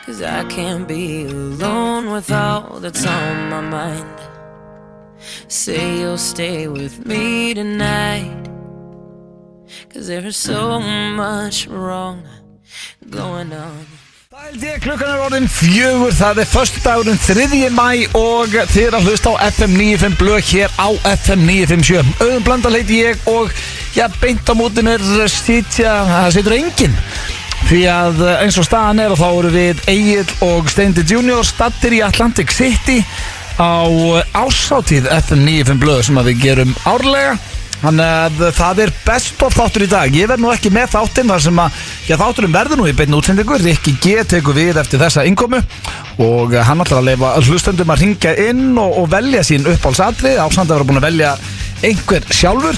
'Cause I can't be alone with all that's on my mind. Say you'll stay with me tonight, 'cause there's so much wrong going on. Klukkan orðin 4, það föstudagurinn 3. maí og þið að hlusta á FM 95 blöð hér á FM 957. Auðun Blöndal heiti ég og beint á móti mér situr enginn. Því að eins og staðan og þá eru við Egill og Steindi Junior staddir í Atlantic City á árshátíð FM 95 blöð sem að við gerum árlega. Þannig að það best of þáttur í dag. Ég verð nú ekki með þáttinn þar sem að þátturinn verður nú í beinni útsendingu. Rikki G tekur við eftir þessa innkomu og hann ætlar að leyfa hlustendum að hringja inn og velja sín uppáhaldsatriði ásamt að vera búin að velja einhver sjálfur.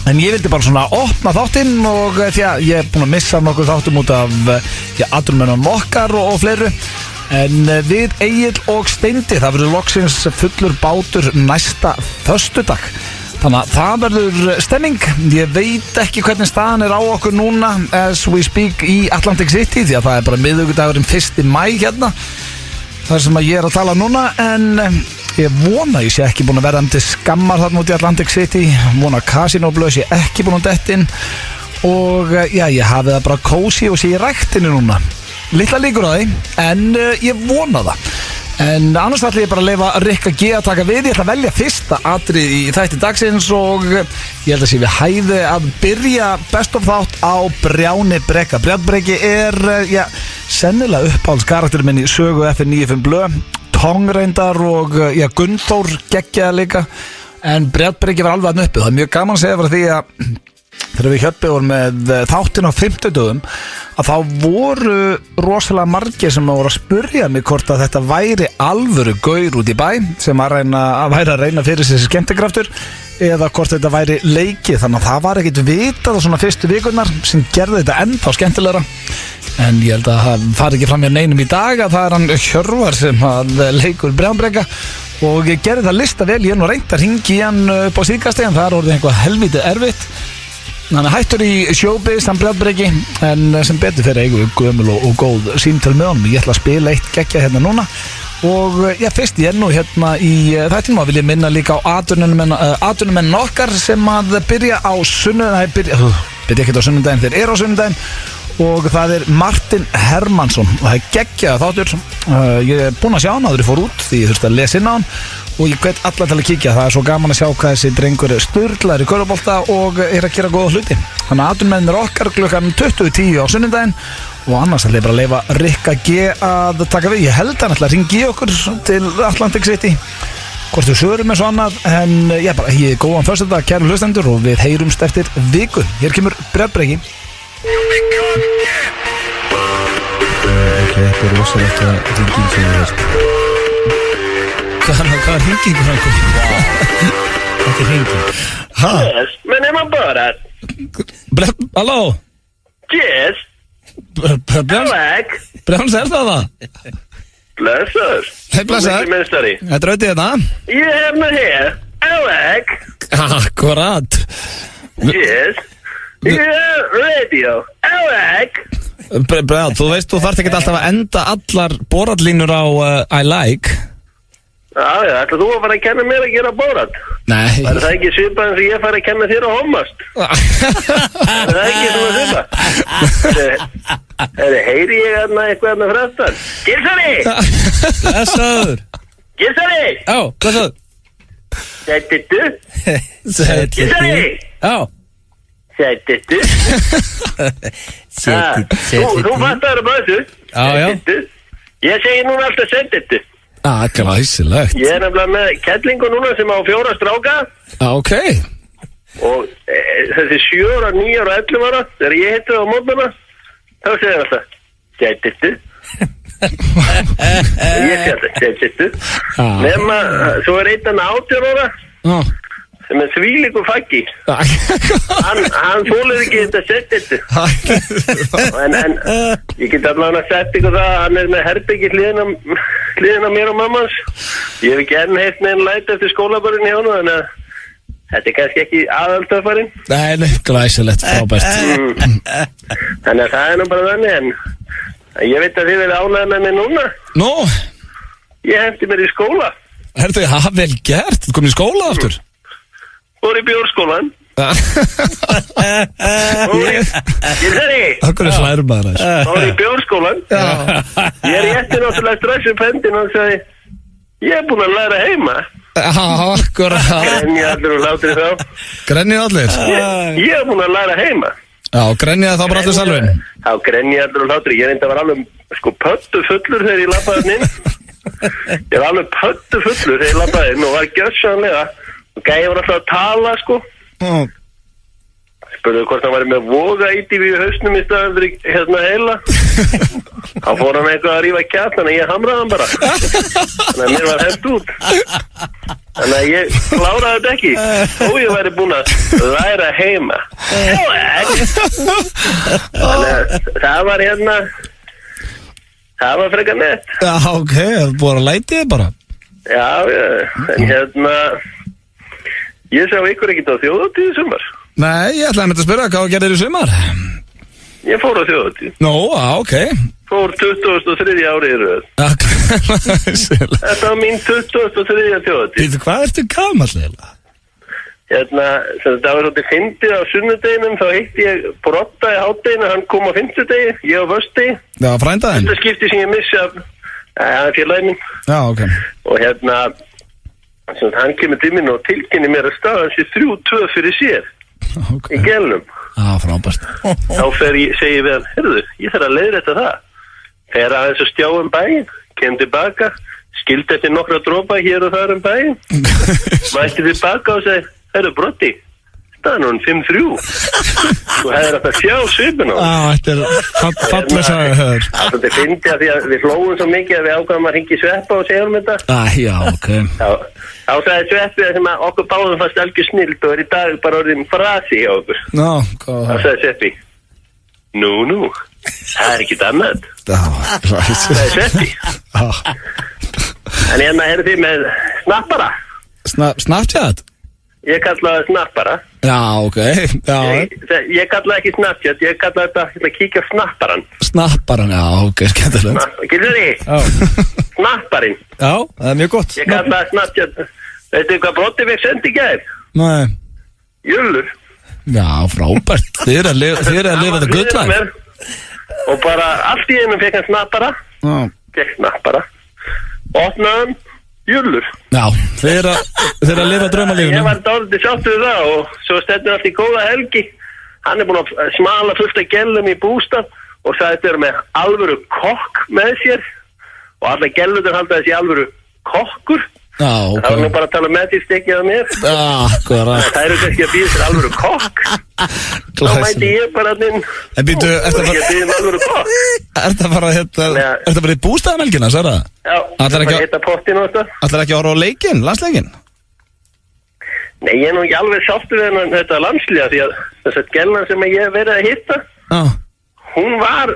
En ég vildi bara svona opna þáttinn og því að ég búin að missa nokkuð þáttum út af atvinnumönnum okkar og fleiru. En við Egill og Steindi, það verður loksins fullur bátur næsta föstudag. Þannig að það verður stemming. Ég veit ekki hvernig staðan á okkur núna as we speak í Atlantic City, því að það bara miðvikudagurinn 1. maí hérna þar sem að ég að tala núna. En ég vona ég sé ekki búin að verða til skammar þarna út í Atlantic City. Vona Casino Blöð sé ekki búin að detta inn. Og ég hafi það bara kósi og sé í ræktinni núna. Litla líkur á því, en ég vona það. En annars ætla ég bara að leyfa Rikka G að taka við. Ég ætla að velja fyrsta atrið í þætti dagsins og ég held að sé við hæði að byrja best of þátt á Brjáni Breka. Brjáni Breki sennilega uppáhaldskarakter minn í sögu FM 95 blöð. Tongreindar og Gunnþór geggjaði líka. En Brjáni Breki var alveg að uppi. Það mjög gaman að segja fyrir því að þegar við Hjöppi vorum með þáttin á 50 dögum að þá voru rosalega margir sem voru að spurja mig hvort að þetta væri alvöru gaur út í bæ sem að reyna fyrir sér skemmtikraftur eða hvort þetta væri leikið. Þannig að það var ekkit vitað á svona fyrstu vikurnar sem gerði þetta ennþá skemmtilegra. En ég held að það fari ekki fram hjá neinum í dag að það hann Hjörvar sem að leikur Brjáni Breka og ég gerði það lista vel. Ég reyndi að hringi í hann upp á síðkastið en það orðið eitthvað helvítið erfitt. Hann hættur í showbiz, hann Brjáni Breki, en sem betur fyrir eigum við gömul og góð símtöl með honum. Ég ætla að spila eitt geggja hérna núna og fyrst ég nú hérna í þættinum og vil ég minna líka á atvinnumenn okkar sem að byrja á sunnudaginn, byrja ekkert á sunnudaginn, þeir eru á sunnudaginn og það Martin Hermansson og það geggjaði þáttur. Ég búinn að sjá hann áður ég fór út því ég þurfti að lesa inn á hann og ég hvet alla til að kíkja. Það svo gaman að sjá hvað þessi drengur sturlaður í körfubolta og að gera góða hluti. Þannig að atvinnumennir okkar klukkan 20:10 á sunnudaginn og annars ætla ég bara að leyfa Rikka G að taka við. Ég held hann ætla að ringi okkur til Atlantic City hvort við svörum eins og annað, en ég góðan föstudag kæru hlustendur og við heyrumst eftir viku. Hér kemur Brjáni Breki. Þetta rosalegt að hringing sem við veist. Hvað hringing hann kom? Þetta hringing. Yes, men är man bara? Halló? Yes. Brjáni selst það? Blessur. Hei, blessar. Þetta rauti hérna? You have me here. Alec. Akkurat. Yes. You have radio. Alec. Brjáni, þú veist, þú þarft ekki alltaf að enda allar borallínur á I like. Já, ætla þú að fara að kenna mér að gera bórat? Nei. Það ekki svipað eins og ég fara að kenna þér að hommast? Það ekki svona svipað? Heyri ég eitthvað fræstan? Gilsari! Blessaður. Gilsari! Já, blessaður. Sættitu? Gilsari! Já. Sættitu? Þú fattar þessu? Já. Ég segi núna alltaf sættitu. Glæsilegt. Ég nefnilega með kettlingu núna sem á 4 stráka. Ok. Og þessi 7 ára, 9 ára, 11 ára þegar ég hitti það á mótana þá segir það alltaf sættitu. Ég segi alltaf sættitu. Nefna, svo einn 18 ára sem þvílíku faggi. Hann þolir ekki þetta sættitu. En ég get allavega að setja ykkur það að hann með herbyggi hliðina mér og mammans. Ég hef ekki enn heilt neginn læt eftir skólabörinn hjá hann, þannig að þetta kannski ekki aðaltöfarinn. Nei, glæsilegt, frábært. Þannig að það nú bara þannig, en Ég veit að þið verið ánægð með mig núna. Nú, Ég hendi mér í skóla. herðu, vel gert, þú komin í skóla aftur. Fór í bjórskólan. Akkur hlærum maður þess. Fór í bjórskólan. Ég rétti náttúrulega strax upp hendina og sagði, ég er búinn að læra heima. Akkurat. Grenja allir og látri þá. Grenjið allir. Ég er búinn að læra heima. Já, grenjið þá bara allir salvin. Já, grenja allir og látri. Ég reyndi að vera alveg, sko, pöttu fullur þegar ég labbaði inn. Ég var alveg pöttu fullur þegar ég labbaði inn og var gjörsamlega. Og gæði var alltaf að tala, sko. Spurðu hvort hann væri með voga ítífi í hausnum í staðan fyrir heila. Þá fór hann eitthvað að rífa kjatt, þannig að ég hamraði hann bara. Þannig að mér var hent út. Þannig að ég kláraði þetta ekki. Og ég væri búinn að læra heima. Þannig að það var það var frekar nett. Já, ok, það er búin að læti þið bara. Já, en ég sá ykkur ekkert á þjóðhátíð í sumar. Nei, ég ætlaði að mynda að spyrja hvað gerðir í sumar. Ég fór á þjóðhátíð. Nú, ok. Fór 23. árið í röð. Þetta var mín 23. þjóðhátíð. Hvað ertu gamall eiginlega? Það var svolítið fyndið á sunnudeginum, þá hitti ég Brotta í hádeginu, hann kom á fimmtudegi, ég á föstudegi. Já, frændaðinn. Þetta skipti sem ég missi af félaginn minn. Já, ok. Og hann kemur til mín og tilkynni mér að staðan sé 3-2 fyrir sér. Okay. Í gelnum. Frábært. Þá segi ég við hann, heyrðu, ég þarf að leiðrétta það. Fer aðeins að stjá bæinn, kem tilbaka, skildi eftir nokkra dropa hér og þar bæinn. Mætti tilbaka og segi, heyrðu Brotti, staðan hún 5-3. Þú hefur átt að sjá svipin á. Þetta er fallega sagði höfður. Þetta fyndi að því að við hlóðum svo mikið að við ákvæmum að ringi Sveppa og segja þetta. Já, ok. Þá sagði Sveppi að sem að okkur báðum fannst algjör snild og er í dag bara orðin frasi hjá okkur. Þá sagði Sveppi, nú, það er ekkit annað. Það er Sveppi. En eru þið með snappara? Snapchat? Ég kalla það snappara. Já, ok. Ég kalla ekki Snapchat, ég kalla þetta að kíkja snapparan. Snapparan, já, ok, skemmtilegt. Gildur þið? Snapparinn. Já, það er mjög gott. Ég kalla það Snapchat. Veitu hvað Brotti fekk sendi í gær? Nei. Jullur. Já, frábært. Þið eru að lifa þetta good life. Og bara allt í einum fekk hann snappara. Fekk snappara. Opnaðan jullur. Já, þið eru að lifa draumalífinu. Ég var dálítið sáttur við það og svo stendur allt í góða helgi. Hann er búinn að smala fullt af gellum í bústað og sagði þetta er með alvöru kokk með sér og alla gellutur halda þessi alvöru kokkur. Já, ok. Það var nú bara að tala með því stekið af mér. Akkurat. Það eru kannski að býða sér alvöru kokk. Þá mæti ég bara inn. En býtu, ertu að fara í bústaðamelgina, sagði það? Já, það er að hitta pottin og þetta. Ætlar ekki að horfa á leikinn, landsleikinn? Nei, ég er nú ekki alveg sáttur við þetta landsliða því að þess að gellan sem ég hef verið að hitta, hún var,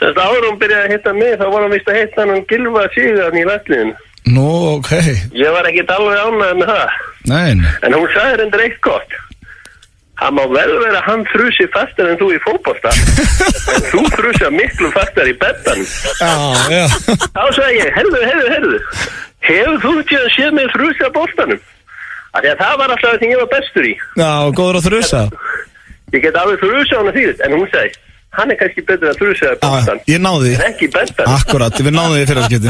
þess að áður hún byrjaði að hitta mig, þá var hún vist að hitta hann Gylfa Sigurðarn í landsliðinu. Nú, ok. Ég var ekkert alveg ánægð með það. Nei. En hún sagði reyndar eitt gott. Það má vel vera að hann þrusi fastar en þú í fótbolta. En þú þrusa miklu fastar í beddanum. Já. Þá sagði ég, heyrðu. Hefur þú ekki að sé mig þrusa boltanum? Af því að það var alltaf það sem ég var bestur í. Já, góður að þrusa. Ég get alveg þrusa hann að þýðist. En hún sagði, hann er kannski betur að þrusa boltan. Ég náði því. En ekki beddan. Akkurat, við náðum því fyrir að skipti.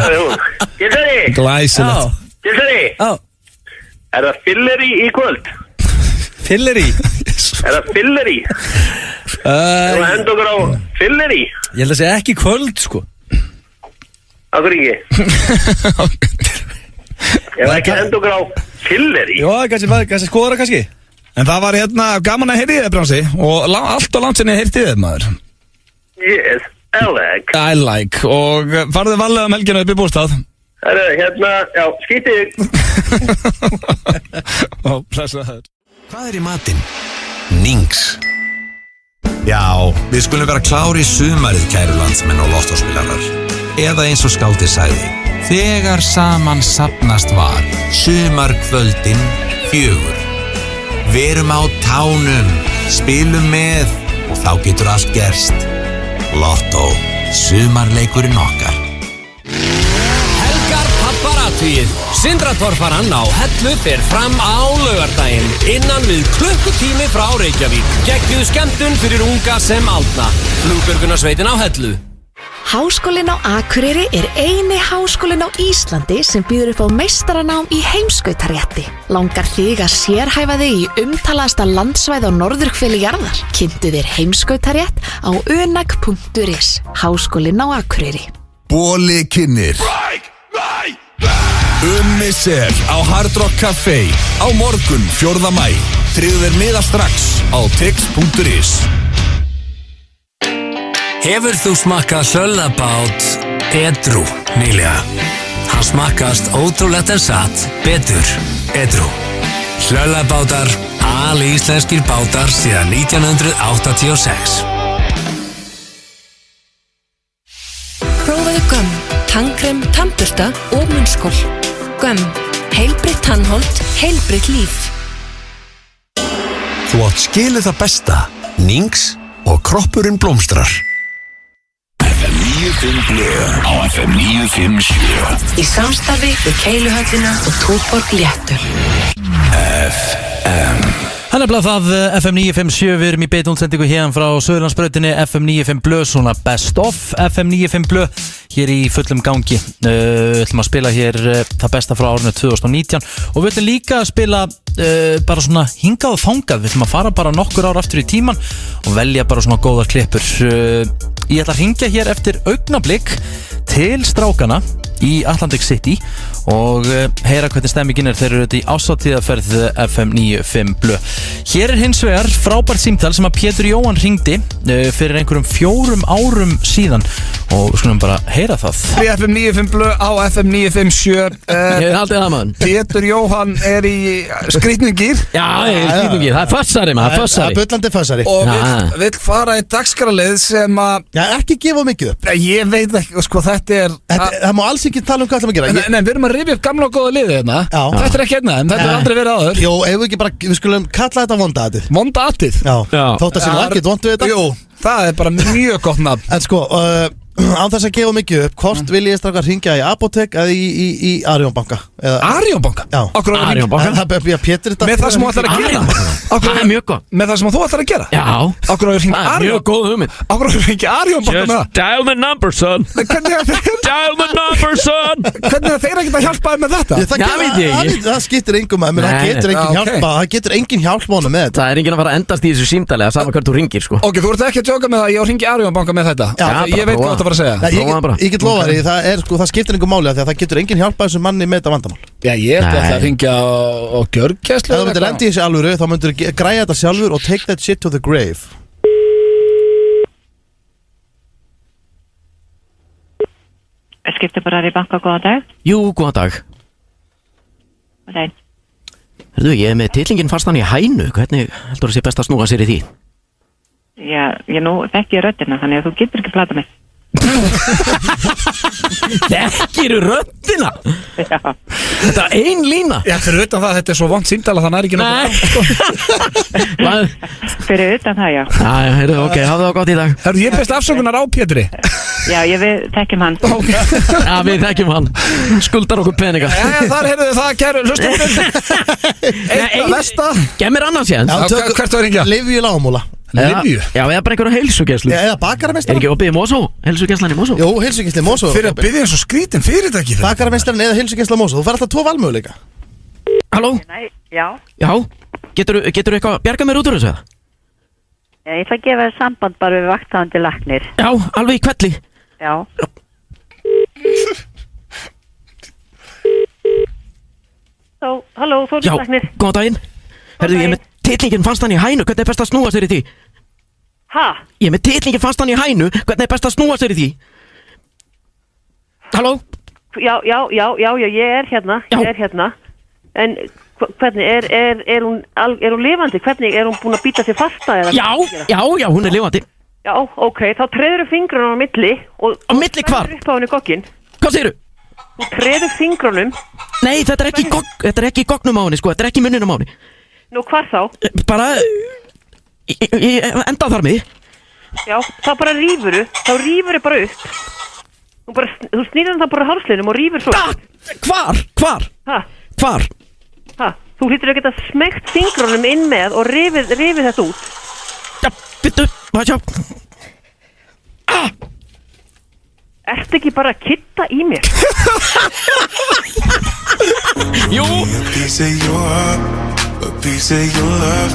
Gilsari. Glæsilegt. Gilsari. Er það fylleri í kvöld? Fylleri? Er það fylleri? Þú hend okkur á fylleri? Ég held að segja ekki kvöld, sko. Akkur ekki? Ég var ekki hend okkur á fylleri? Jó, kannski skoðara kannski. En það var gaman að heyri þið, Bránsi. Og allt á langt sinni heyrti þið, maður. Yes, I like. Og farðu varlega helgina upp í bústað. Já, skítið. Hvað er í matinn? Nings. Já, við skulum vera klári í sumarið, kæru landsmenn og lottóspilarar. Eða eins og skáldið sagði, þegar saman safnast var, sumarkvöldin 4. Verum á tánum, spilum með og þá getur allt gerst. Lottó. Sumarleikurinn okkar. Helgar papparatvið. Sindratorfarann á Hellu fer fram á laugardaginn innan við klukkutími frá Reykjavík. Geggjuð skemmtun fyrir unga sem aldna. Flugbjörgunarsveitin á Hellu. Háskólinn á Akureyri er eini háskólinn á Íslandi sem býður upp á meistaranám í heimskautarétti. Langar þig að sérhæfa þig í umtalaðasta landsvæði á norðurhveli jarðar? Kynntu þér heimskautarétt á unag.is. Háskólinn á Akureyri. Bóli kynnir Ummissel á Hard Rock Café á morgun 4. maí. Tryggðu þér miða strax á tix.is. Hefur þú smakkað söllabát edrú nýlega? Hann smakkast ótrúlegt en satt betur edrú. Söllabátar, alíslenskir bátar síðan 1986. Prófaðu Gömm, tannkrem, tannbursta og munnskol. Gömm, heilbrigt tannholt, heilbrigt líf. Þú átt skilið það besta, Nings og kroppurinn blómstrar. FM 95 Blö á FM 957. Í samstarfi við Keiluhöllina og Túborg Léttul. FM. Það er nefnilega það FM 957, við erum í beint útsendingu hérna frá Suðurlandsbrautinni FM 95 Blö, svona best of FM 95 Blö hér í fullum gangi. Ætlum að spila hér það besta frá árinu 2019 og við ætlum líka að spila bara svona hingað og þangað. Við ætlum að fara bara nokkur ár aftur í tíman og velja bara svona góðar klippur. Ég ætla að hringja hér eftir augnablik til strákana í Atlantic City og heyra hvernig stemmingin er. Þeir eru þetta í ásatíðaferð FM 95 Blö. Hér er hins vegar frábært símtal sem að Pétur Jóhann hringdi fyrir einhverjum 4 árum síðan og við skulum bara heyra það. Í FM 95 Blö á FM 957. Ég hef haldið það maður. Pétur Jóhann er í skrýtningir. Já, ég er skrýtningir. Það er fössari maður, fössari. Það er bullandi fössari. Og vill fara í dagskrárlið sem að... Já, ekki gefa mikið upp. Ég veit ekki, sko, þetta er... Það má alls ekki tala hvað það má gera. Nei, við erum að rifja upp gamla og góða liðið hérna. Þetta er ekki hérna, en þetta er aldrei verið áður. Jú, ef við ekki bara, við skulum kalla þetta vondaatið. Vondaatið? Já. Þótt að sé nú ekkert vont við þetta. Jú, það er bara mjög gott nafn. En sko, án þess að gefa mikið upp, hvort vil ég strax hringja í Apotek eða í Arion banka? Arion banka? Já. Arion banka? Með það sem þú ætlar að gera? Það er mjög gott. Með það sem þú ætlar að gera? Já. Okkur að hringja Arion? Mjög góð hugmynd. Okkur að hringja Arion banka með það? Just dial the number, son. Dial the number, son. Hvernig þeir ekki að hjálpa þér með þetta? Það veit ég ekki. Það skiptir engum að, menn það getur engin hjálp mánu með þetta. Það er enginn að fara að endast í þessu símtali að sama hvert þú ringir, sko. Ok, þú ert ekki að djóka með það, ég hringi Arion banka með þetta. Ég veit hvað þetta var að segja. Ég get lofa því, það skiptir engum máli að það getur engin hjálpa þessum manni með þetta vandamál. Já, ég ætla að hringja á gjörgæslu. Ef þú myndir lendi í þessi alvöru, þá myndir græja þetta sjálfur og take that shit to the grave. Skiptir bara í banka, góðan dag. Jú, góðan dag. Góðan dag. Hörðu, ég er með titlingin fastan í hænu. Hvernig heldur það sé best að snúa sér í því? Já, ég nú þekki röddina, þannig að þú getur ekki plata mig. Þekkiru röddina? Já. Þetta er ein lína. Já, fyrir utan það, þetta er svo vont símtala, þannig er ekki Nei. Fyrir utan það, já. Já, heyrðu, ok, hafðu það gott í dag. Hörðu, ég best afsökunar á Pétri. Já, við þekkjum hann. Já, við þekkjum hann. Skuldar okkur peninga. Já, þar heyrðu það, kæru, hlustum. Eitt að vesta. Gef mér annars sér. Hvert var hringja? Livju í Lágamúla. Livju? Já, eða bara einhverja heilsugæslu. Eða bakarameistaran. Er ekki opið í Mosó? Heilsugæslan í Mosó? Jú, heilsugæslan í Mosó. Fyrir að byggja eins og skrítin fyrirtæki. Bakarameistaran eða heilsugæslan í Mosó. Þú fær alltaf 2 valmöguleika. Halló? Nei, já. Já, getur eitthvað bjarga mér út úr þessu? Ég ætla að gefa þér samband bara við vakthavandi læknir. Já, alveg í kvelli. Já. Halló, Þórdís læknir. Já, góðan daginn. Herðu, ég með titlingin fannst hann í hænu, hvernig er best að snúa sér í því? Ha? Ég með titlingin fannst hann í hænu, hvernig er best að snúa sér í því? Halló? Já, ég er hérna. Já. Ég er hérna. En hvernig, er hún lifandi? Hvernig, er hún búin að býta sér fasta? Já, hún er lifandi. Já, ok, þá treður fingrunum á milli. Á milli hvar? Upp á henni gogginn. Hvað segirðu? Þú treður fingrunum. Nei, þetta er ekki gognum á henni, sko, þetta er ekki munninum á henni. Nú, hvar þá? Bara í endaþarmi. Já, þá bara rífuru bara upp. Þú snýrðan það bara hálsliðnum og rífur svo. Hvar? Hvar? Þú hlýtur að geta smegt fingrónum inn með og rifið þetta út. Já, bittu, sjá. Ertu ekki bara að kitta í mér? Jú. A piece of your heart, a piece of your love.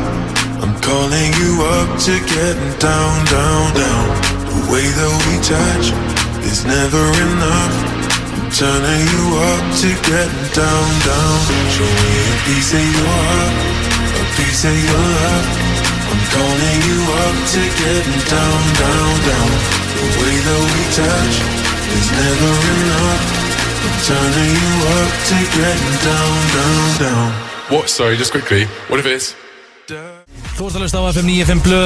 I'm calling you up to getting down, down, down. The way that we touch is never enough. I'm turning you up to getting down, down. Show me a piece of your heart, a piece of your love. I'm calling you up to getting down, down, down. The way that we touch is never enough. I'm turning you up to getting down, down, down. What? Sorry, just quickly. What if it's... Þú ert að hlusta á FM 95 Blu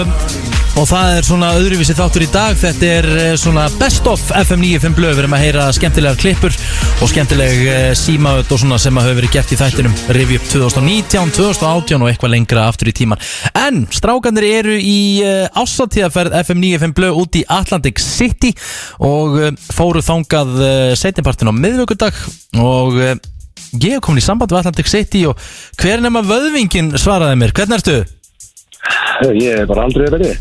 og það er svona öðruvísi þáttur í dag. Þetta er svona best of FM 95 Blu. Við erum að heyra skemmtilegar klippur og skemmtileg símaöld og svona sem að hafa verið gert í þættinum. Rifja upp 2019, 2018 og eitthvað lengra aftur í tíman. En strákanir eru í ásatíðaferð FM 95 Blu út í Atlantic City og fóru þangað seinnipartin á miðvikudag og ég hef komin í samband við Atlantic City og hver nema vöðvingin svaraði mér. Hvernig ertu? Ég er bara aldrei verið.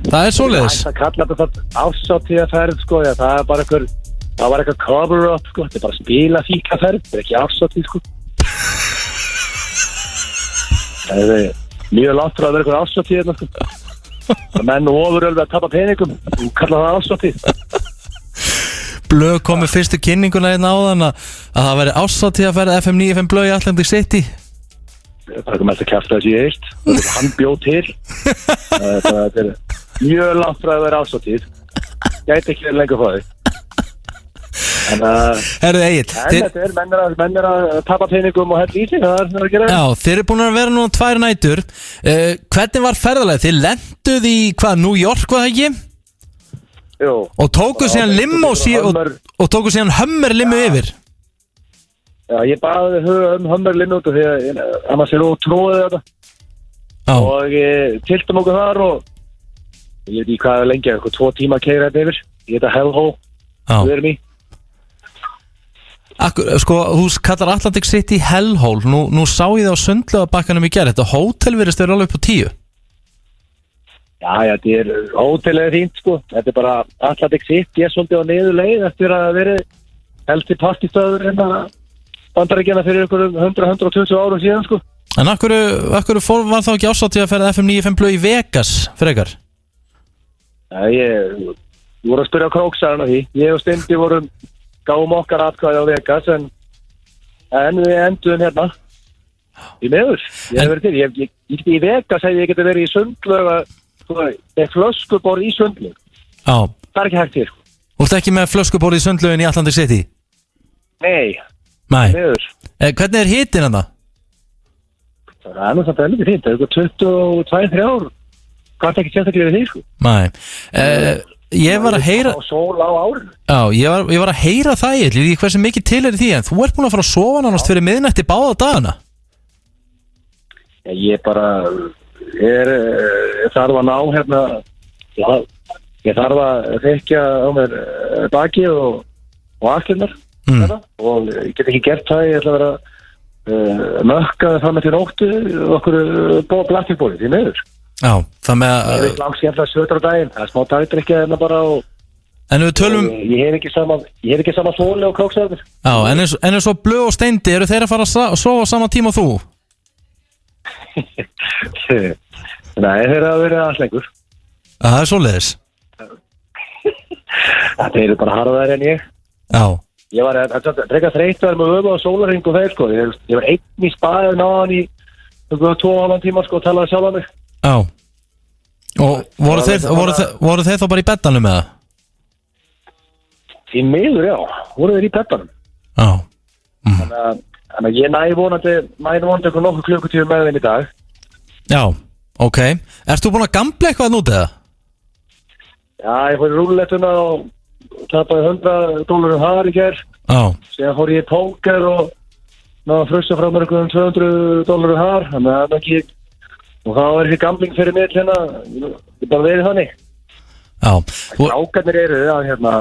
Það er svoleiðis. Það kalla þetta árshátíðaferð sko, já, það var eitthvað cover-up sko, þetta er bara spilafíkaferð, þetta er ekki árshátíð sko. Það er mjög langt frá að vera eitthvað árshátíð sko. Menn ofuröldu að tapa peningum, þú kalla það árshátíð. Blöð kom með fyrstu kynninguna hérna áðan að það væri árshátíðaferð FM 95 Blöð í Atlantic City. Það er mest að kjafta þessi ég eitt. Hann bjóð til. Það er mjög langt frá að vera árshátíð. Gæti ekki verið lengur frá því. Herðu Egill, menn er að tapa peningum og hella í sig, það er að gera. Já, þeir eru búin að vera núna 2 nætur. Hvernig var ferðalagið? Þið lenduð í New York, var það ekki? Jú. Og tókuð síðan limo og tókuð síðan Hummer limo yfir. Já, ég baði Hummer limo út og því að annars er ótróðið þetta. Já. Og tiltum okkur þar og ég veit ekki hvað er lengi, eitthvað 2 tíma að keyra þetta yfir. Ég heita Hellhole. Við erum í. Sko, þú kallar Atlantic City Hellhole. Nú sá ég það á Sundlaugarbakkanum í gær. Þetta hótel virðist vera alveg upp á 10. Já, þetta er hótelið fínt sko. Þetta er bara Atlantic City, ég er svolítið á niður leið eftir að vera helsti partistöður hérna Bandaríkjanna fyrir einhverjum 100-120 árum síðan sko. En akkur var þá ekki ásátt í að ferða FM 95 Blöð í Vegas frekar? Já, ég voru að spyrja á króksarinn á því. Ég og Steindi gáum okkar atkvæði á Vegas en við enduðum hérna í meður. Ég hef verið til. Í Vegas hefði ég getið verið í Sundlaug með flöskuborð í Sundlaug. Já. Það er ekki hægt til. Þú ert ekki með flöskuborð í Sundlaugin í Atlantic City? Nei. Meður. Hvernig er hitinn þarna? Það er nú samt veldig fínt. Það er 22-23 ár. Hvað er ekki sérstaklega við því sko? Nei. Ég var að heyra sól á árinu. Já, ég var að heyra það í hversu mikið til er því en þú ert búin að fara að sofa nánast fyrir miðnætti báða dagana. Já, ég bara þarf að ná hérna ég þarf að þekja á mér bakið og axlirnar og ég get ekki gert það. Ég ætla að vera mökkaði fram eftir nóttu okkur plastikbóli því meður. Já, það með að ég veit langt skemmtilega sötur á daginn, það er smá dagdrykkja hérna bara og en við tölum ég hef ekki sama svoli og króksarðir. Já, en eins og Blöð og Steindi, eru þeir að fara að sofa á sama tíma og þú? Nei, þeir eru að vera alls lengur. Það er svoleiðis. Það eru bara harðar en ég. Já. Ég var að drega þreyttar með öfu og sólarhring og þeir sko. Ég var einn í spaðið náðan í 2,5 tíma sko og talaði sjálf að mig. Já. Og voru þeir þá bara í beddanum með það? Í miður, já. Voru þeir í beddanum. Já. Þannig að ég næði vonandi eitthvað nokkuð klukkutíu með þeim í dag. Já, ok. Erst þú búin að gambla eitthvað nút eða? Já, ég fór í rúlettuna og tapaði $100 þar í gerð. Já. Síðan fór ég í póker og náðu að frussa frá mér eitthvað $200 þar. Þannig að það ekki. Og það var ekki gambling fyrir mér hérna. Ég bara verið þannig. Ákarnir eru að hérna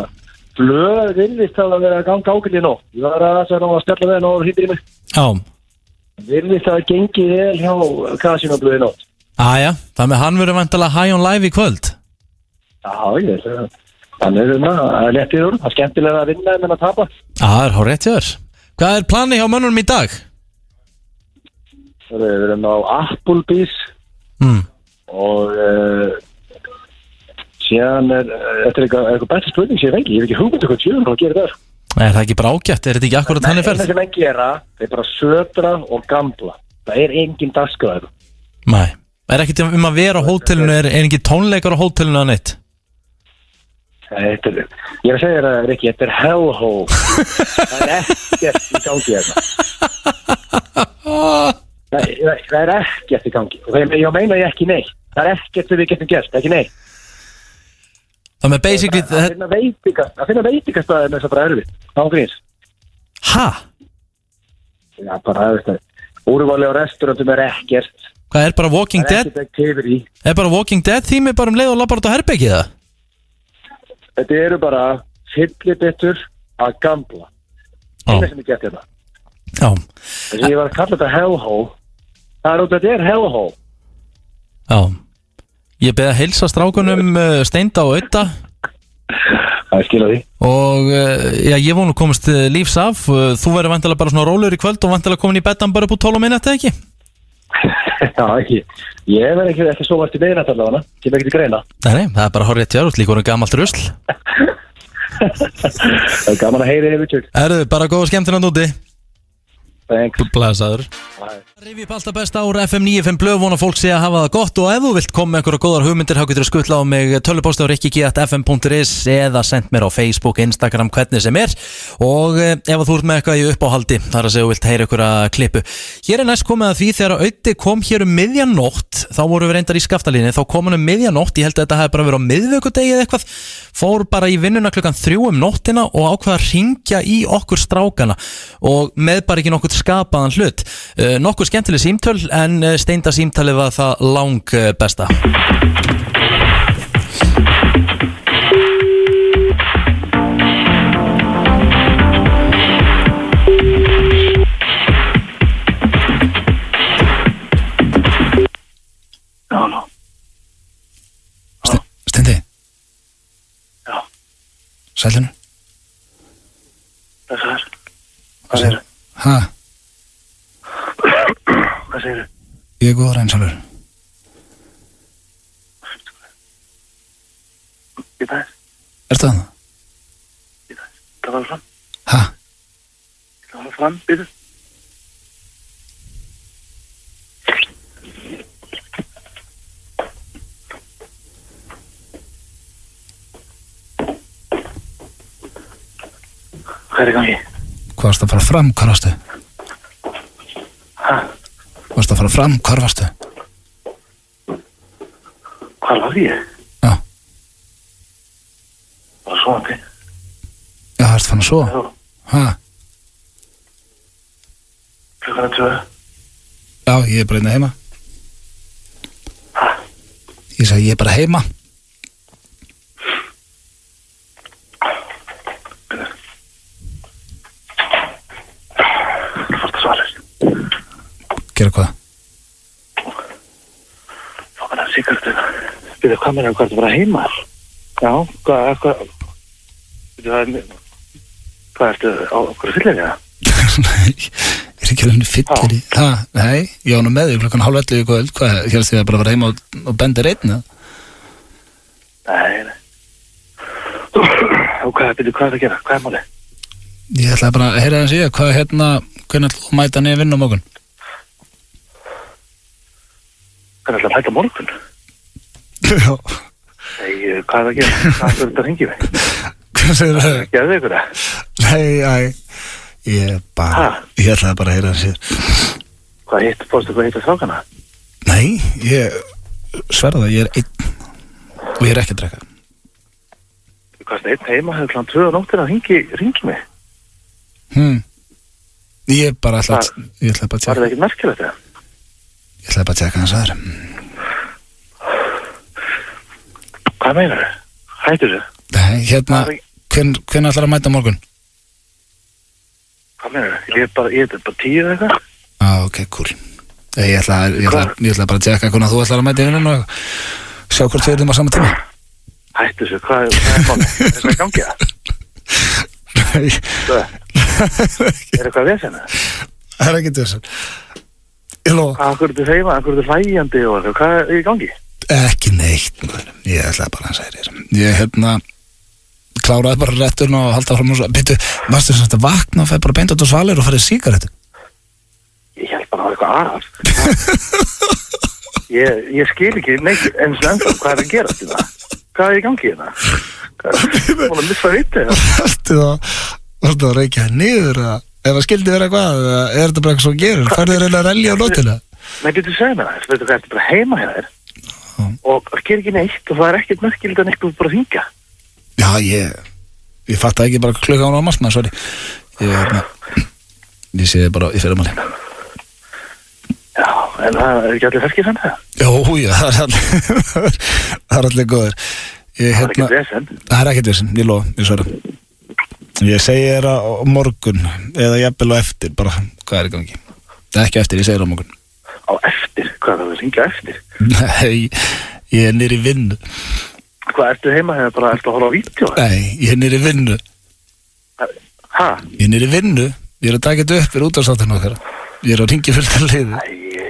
blöð virðist að vera að ganga ákveðli nóg. Ég var að spjalla með og hýttir í mig. Já. Virðist að gengi vel hjá kasinoblöði nóg. Aja, þannig hann verður vantilega high on live í kvöld. Já, ég þannig að léttir úr. Það er skemmtilega að vinna en að tapa. Það er hár rétt hjá þér. Hvað er planið hjá mönnunum í dag? Við erum á Applebee's og síðan þetta er eitthvað bæta spurning sem ég veit ekki hugmyndu hvað tjóðum að gera þar. Er það ekki bara ágætt? Er þetta ekki akkurat þannig ferð? Nei, það sem menn gera, það er bara södra og gambla. Það er engin dagskrá. Nei, er ekkert að vera á hótelinu, er engin tónleikar á hótelinu að neitt? Ég er að segja þér að Rikki, þetta er hellhole. Það er ekkert í gangi þetta. Það er ekkert í gangi. Ég meina ég ekki neitt. Það er ekkert sem við getum gert, ekki neitt. Það með basically að finna veitingastæði með þess að bara erfið ángríns. Hæ? Já, bara úrvali á restaurantum er ekkert. Hvað er bara Walking Dead? Er bara Walking Dead þými bara leið og labbar út á herbergið það? Þetta eru bara fyllibittur að gambla. Það er sem ég gett þetta. Já. Þess að ég var að kalla þetta hellhole. Það er út að þetta er hellhole. Já. Ég beði að heilsa strákunum Steinda og Ötta. Það er skil á því. Og já, ég vonu komast lífs af. Þú verður vantilega bara svona rólur í kvöld og vantilega komin í beddan bara upp úr 12 minúti, ekki? Já, ekki. Ég verð ekki svo vart í miðnætt allavega. Kemur ekki til greina. Nei, það er bara horrið til þér, líka voru gamalt rusl. Það er gaman að heyri yfir tjörn. Erðu, bara góð skemmtina núti. Thanks. Blæsaður. Rifið upp alltaf besta úr FM 95 blöð, vona fólk sé að hafa það gott og ef þú vilt koma með einhverja góðar hugmyndir þá getur þú skuttla á mig tölvupósti á rikkigi@fm.is eða send mér á Facebook, Instagram, hvernig sem er og ef þú ert með eitthvað í uppáhaldi þar að segja þú vilt heyra einhverja klippu. Hér er næst komið að því þegar Öddi kom hér miðjanótt, þá voru við reyndar í Skaftalínu, þá kom hann miðjanótt, ég held að þetta hefði bara verið á miðvikudegi eða eitthvað, fór bara í vinnuna klukkan 3 nóttina og ákvað að hringja í okkur strákana og með bara ekki nokkuð skapaðan hlut. Nokkuð skemmtileg símtöl en Steinda símtalið var það lang besta. Já. Steindi? Já. Sælinu? Það er. Hvað segir þú? Hæ? Hvað segir þú? Ég er góður einsalur. Í dag? Ertu það? Í dag. Það var fram. Hæ? Það var fram, býðu. Hvað er í gangi? Hvað varst að fara fram? Hvar varstu? Hæ? Varst að fara fram? Hvar varstu? Hvar var ég? Já. Var sofandi. Já, það ertu fann að sofa? Hæ? Klukkan 2. Já, ég er bara einnig heima. Hæ? Ég sagði ég er bara heima. Gera hvað? Þá kannar það sigartuna. Býðu, hvað meina, hvað er það bara heima? Já, hvað ertu á okkur fyllir það? Nei, ég er ekki alveg fyllir í. Nei, ég var nú með því klukkan 10:30 í kvöld. Hvað, hérst þið að bara vera heima og bendir einn? Nei. Og hvað er það að gera? Hvað er málið? Ég ætlaði bara að heyra það að segja, hvernig ætlaðu að mæta niður vinna á morgun? Hvernig ætlaðu að mæta morgun? Já. Nei, hvað er það að gera? Hvað er þetta að hringja mig? Hvað segir það? Gerðu ykkur það? Nei, ég ætlaði bara að heyra það að segja. Fórstu hvað hittu strákana? Nei, ég sverða það, ég er einn og ég er ekki að drekka. Hvað er einn heima, hefur kláðan 2 nóttina að hringi mig? Ég bara ætlaði bara að tjekka. Var það ekkert merkilegt það? Ég ætlaði bara að tjekka hans aðra. Hvað meinar þau? Hættu þessu. Nei, hérna, hvenær ætlar að mæta á morgun? Hvað meinar þau? Ég er bara 10 eða eitthvað. Ok, cool. Ég ætla bara að tjekka hvernig þú ætlar að mæta í vinnun og sjá hvort við erum á sama tíma. Hættu þessu, hvað er málið? Er það í gangi það? Nei. Er eitthvað vesen það? Það er ekkert vesen. Ég lofa. Akkur er þetta heima, akkur er þetta hlægjandi og eitthvað, hvað er í gangi? Ekki neitt, ég ætla bara að segja þér. Ég kláraði bara rétturinn og halda fram og svo. Beitu, varstu sem þetta vakna og fæði bara beint út á svalir og farið sígarettu? Ég held bara á eitthvað aðrar. Ég skil ekki neitt eins og ennþá hvað er að gera þetta. Hvað er í gangi þetta? Hvað er að missa vitið? Varstu að reykja niður eða? Ef það skildi vera eitthvað, eða er þetta bara eitthvað svo gerur? Færðu þér að relja á nótina? Nei, getur segja mér það. Veitu hvað, þetta er bara heima hérna þér. Og það ger ekki neitt og það er ekkert merkilegt að neitt bara hringja. Já, ég fatt ekki bara klukka á margt, sorry. Ég sé bara í fyrirmáli. Já, en það er ekki allir ferskir samt það? Jó, já, það er allir góður. Það er ekkert vesen. Það er ekkert vesen, ég lofa, ég svara. Ég segi þér á morgun eða jafnvel á eftir, bara hvað er í gangi. Það er ekki eftir, ég segi þér á morgun. Á eftir? Hvað er það að hringja eftir? Nei, ég er nýri vinnu. Hvað, ertu heima eða bara ertu að horfa á vídeo? Nei, ég er nýri vinnu. Hæ? Ég er nýri vinnu, ég er að taka þetta upp fyrir útvarpsþáttinn okkar. Ég er að hringja fullt af liði. Æ,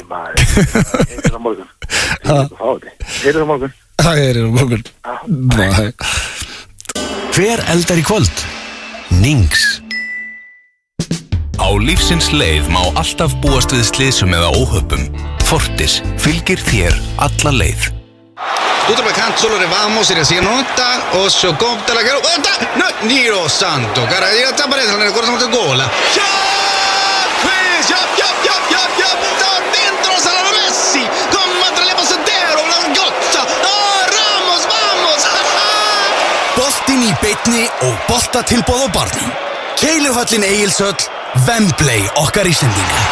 maður, ég er á morgun. Ég er að fá þetta. Ég er á morgun. Það er á morgun. Bye. Hver eldar í kvöld? Nings. Á lífsins leið má alltaf búast við slysum eða óhöppum. Fortis fylgir þér alla leið. Tutto per canto solo arrivamo, si nota, osso compta la gara. No, Dio santo, cara, io sta parendo nel corso molto gola. Dentro Salano Messi, con Madre Passadero, Langotta. Ramos, vamos. Boltinn í beinni og boltatilboð á barnum. Keiluhöllin Egilshöll, Wembley okkar Íslendinga.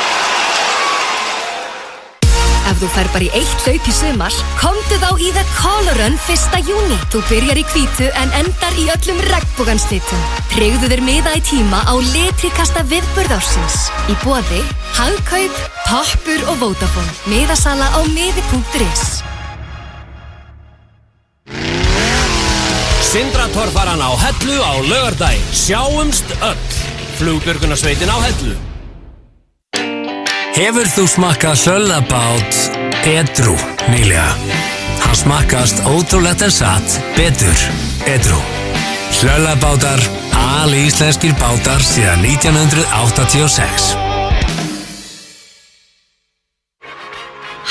Ef þú fær bara í eitt hlaup í sumar, komdu þá í The Color Run 1. júní. Þú byrjar í hvítu en endar í öllum regnbogans litum. Tryggðu þér miða í tíma á litrikasta viðburð ársins. Í boði, Hagkaup, Toppur og Vodafone. Miðasala á miði.is. Sindratorfaran á Hellu á laugardaginn. Sjáumst öll. Flugbjörgunarsveitin á Hellu. Hefur þú smakkað hlöllabát edrú nýlega? Hann smakkast ótrúlegt en satt betur edrú. Hlöllabátar, alíslenskir bátar síðan 1986.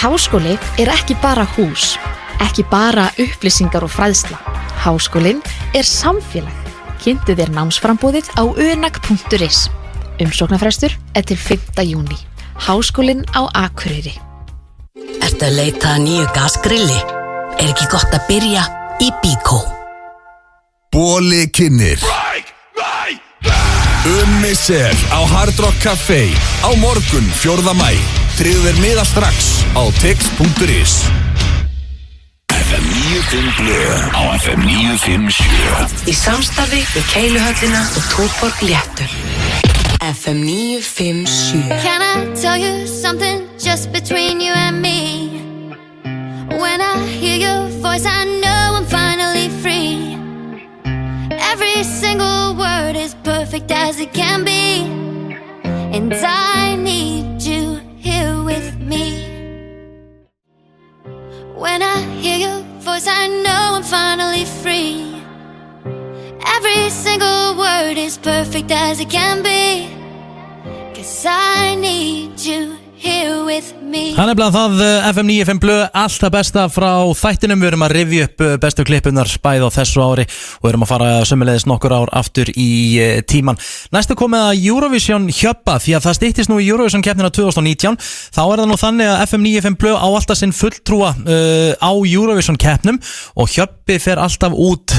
Háskóli er ekki bara hús, ekki bara upplýsingar og fræðsla. Háskólinn er samfélag. Kynntu þér námsframboðið á unag.is. Umsóknarfrestur er til 5. júní. Háskólinn á Akureyri. Ertu að leita að nýju gasgrilli? Er ekki gott að byrja í Bíkó? Bóli kynnir Ummissel á Hard Rock Café á morgun 4. maí. Tryggðu þér miða strax á tix.is. FM 95 Blö á FM 957. Í samstarfi við Keiluhöllina og Túborg Léttul. FM 957. Can I tell you something just between you and me? When I hear your voice, I know I'm finally free. Every single word is perfect as it can be. And I need you here with me. When I hear your voice, I know I'm finally free. Every single word is perfect as it can be. 'Cause I need you here with me. Það er nefnilega það, FM 95 Blö, alltaf besta frá þættinum. Við erum að rifja upp bestu klippunar bæði á þessu ári og erum að fara sömuleiðis nokkur ár aftur í tíman. Næstu komið að Eurovision Hjöppa, því að það styttist nú í Eurovision keppnina 2019. Þá er það nú þannig að FM 95 Blö á alltaf sinn fulltrúa á Eurovision keppnum og Hjöppi fer alltaf út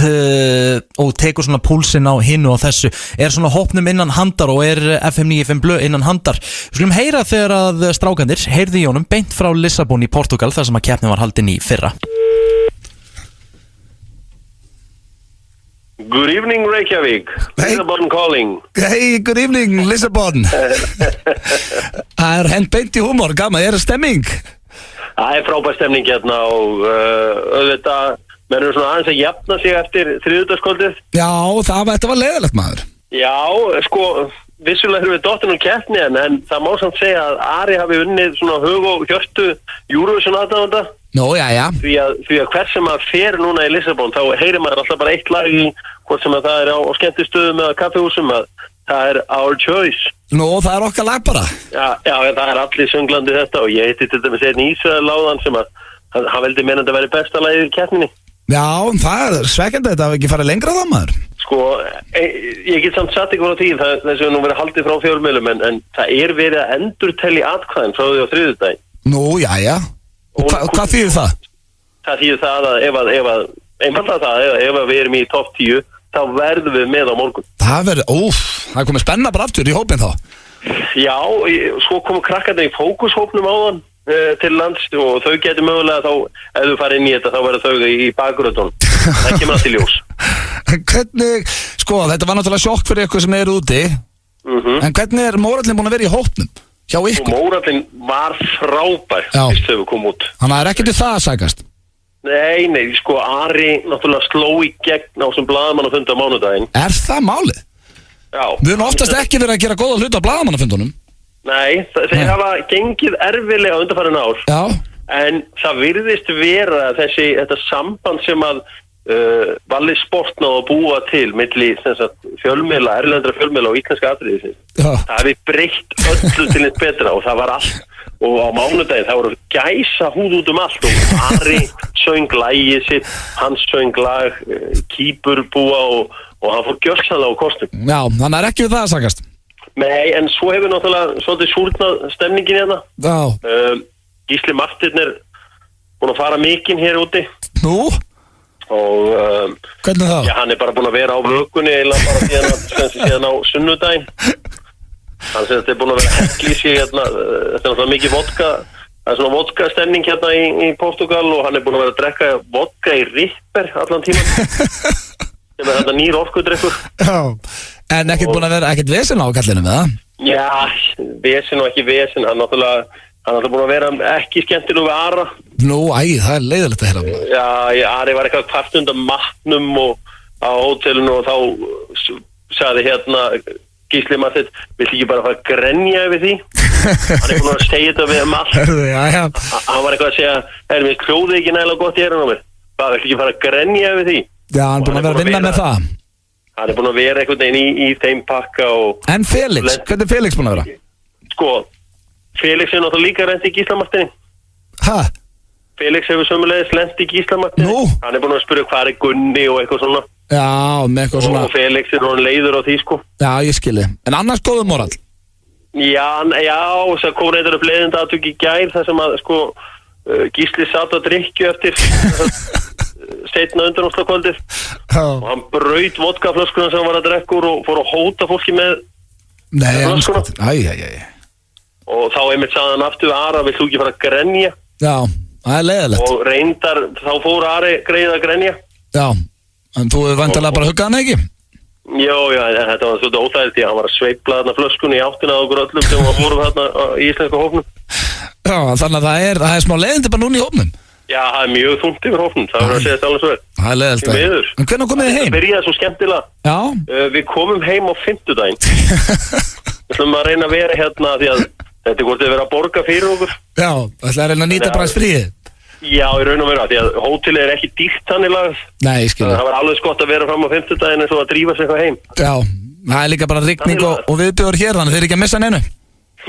og tekur svona púlsinn á hinnu og þessu. Er svona hópnum innan handar og er FM 95 Blö innan handar. Við skulum heyra þegar að strákandir heyrði í honum beint frá Lissabon í Portugal, þar sem að keppnin var haldin í fyrra. FM 95 Blö á FM 95 blö. Can I tell you something just between you and me? When I hear your voice, I know I'm finally free. Every single word is perfect as it can be. And I need you here with me. 95 Blö, alltaf besta frá þættinum. Við erum að fara sömuleiðis nokkur ár aftur í tíman. Næstu komið að Eurovision Hjöppa, því að það styttist nú í Eurovision keppnina 2019. Þá er það nú þannig að FM 95 Blö á alltaf sinn fulltrúa á Eurovision keppnum og Hjöppi fer alltaf út og tekur svona púlsinn á hinnu og þessu. Við skulum heyra þegar að strákandir heyrði í honum beint frá Lissabon í Portugal, þar sem að keppnin var haldin í fyrra. Good evening, Reykjavík. Lisbon calling. Hey, good evening, Lisbon. Það hent beint í húmor, gaman, stemming? Það frábær stemning hérna og auðvitað, menn svona aðeins að jafna sig eftir þriðjudagskvöldið. Já, þetta var leiðilegt, maður. Já, sko, vissulega erum við dottinn keppni en það má samt segja að Ari hafi unnið svona hug og hjörtu Eurovision aðdáenda. Nó, já. Því að hver sem að fer núna í Lissabon, þá heyrir maður alltaf bara eitt lag í hvort sem að það á skemmtistöðum eða kaffihúsum að það Our Choice. Nó, það okkar lag bara. Já, það allir sönglandi þetta og ég heiti til dæmis einn Ísrael-láðan sem að hann veldi meina að þetta væri besta lagið í keppninni. Já, það svekkjandi, þetta hafi ekki farið lengra þá, maður. Sko, ég get samt satt ykkur á því, þess að nú verið haldið frá fjölmiðlum en það verið að endurtelja atkvæðin frá því á þriðjudaginn. Nú, já. Og hvað þýðir það? Það þýðir það að ef við erum í topp 10 þá verðum við með á morgun. Það er komið spenna bara aftur í hópin þá. Já, svo komu krakkarnir í fókushópnum áðan til lands og þau getur mögulega þá, ef þú farið inn í þetta þá verður þau í bakgröðun. Það kemur alltaf í ljós. Hvernig, sko, þetta var náttúrulega sjokk fyrir ykkur sem eru úti, en hvernig er mórallin búin að vera í hópnum? Hjá ykkur? Og mórallin var frábær fyrst þau kom út. Þannig að það ekki til það að sagast? Nei, sko, Ari náttúrulega sló í gegn á sem blaðamannafundi á mánudaginn. Er það málið? Já. Við erum oftast ekki verið að gera góða hluti á blaðamannafundunum. Nei, þeir hafa gengið erfilega undanfarin ár. Já. En það virðist vera þetta samband sem að Valli Sport náðu að búa til milli fjölmiðla, erlendra fjölmiðla og íslenska atriði. Það hefði breytt öllu til eins betra og það var allt og á mánudaginn það voru gæsa húð út allt og Ari söng lagið sitt, hann söng lag Kýpur búa og hann fór gjörsanlega á kostum. Já, þannig er ekki við það að sagast. Nei, en svo hefur náttúrulega svolítið súrnað stemningin hérna. Já. Gísli Martin er búin að fara mikinn hér úti. Nú? Og hvernig þá? Já, hann er bara búin að vera á vökunni eiginlega bara síðan á sunnudaginn. Hann segir að þetta er búin að vera hekli sér hérna, þetta er náttúrulega mikið vodka, það er svona vodka stemning hérna í Portugal og hann er búin að vera að drekka vodka í Ripper allan tíman. Sem er þetta nýr orkudrykkur. Já, en ekkert búin að vera ekkert vesen á kallinu með það? Já, vesen og ekki vesen, hann er náttúrulega búin að vera ekki skemmtileg við Ara. Nú, það er leiðilegt að heyra. Já, Ari var eitthvað kvart undan matnum og á hótelinu og þá sagði hérna Gísli Martin, vill ekki bara fara að grenja yfir því? Hann er búin að segja þetta við allt. Hann var eitthvað að segja, við kljóðið ekki nægilega gott í erum á mér. Vill ekki fara að grenja yfir því? Já, hann er búin að vera að vinna með það. Hann er búin að vera einhvern veginn í þeim pakka og... En Felix, hvernig er Felix búin að vera? Sko, Felix er náttúrulega líka rent í Gísla Martin. Hæ? Felix hefur sömulegis lent í Gísla Martin. Nú? Hann er búin að spyrja hvað er Gunni og eitthvað svona. Já, með eitthvað svona... Og Felix er hann leiður á því, sko. Já, ég skilji. En annars góður moral? Já, það kom reyndar upp leiðinda aðtök í gær þar sem að, sko, Gísli satt að drykju eftir seinna undanúrslitakvöldið og hann braut vodkaflöskuna sem hann var að drekka úr og fór að hóta fólki með flöskuna. Og þá einmitt sagði hann aftur við Ara, vill þú ekki fara að grenja? Já, það er leiðilegt. Og reyndar, þá fór Ari greið að grenja. Já, en þú hefur vantarlega bara huggað hann ekki? Já, þetta var svolítið óþægilegt því að hann var að sveifla þarna flöskunni í áttina á okkur öllum sem voru þarna í íslenska hófnum. Já, þannig að það er smá leiðindi bara núna í hófnum. Já, það er mjög þungt yfir hófnum, það verður að segja þetta alveg svo vel. Það er leiðilegt. En hvernig komið þið heim? Það byrjaði svo skemmtilega. Já. Við komum heim á 50-daginn. Við ætlum að reyna að vera hérna því að þetta er hvort þið verið að borga fyrir okkur. Já, það ætlaði að reyna að nýta bara fríið. Já, í raun og vera, því að hótelið er ekki dýrt þannig lagað. Nei, ég skilja. Það var alveg skott að vera fram á 50-daginn eins og að drífa sig eitthvað heim. Já, það er líka bara rigning og viðbjóður hér, þannig þeir ekki að missa neinu.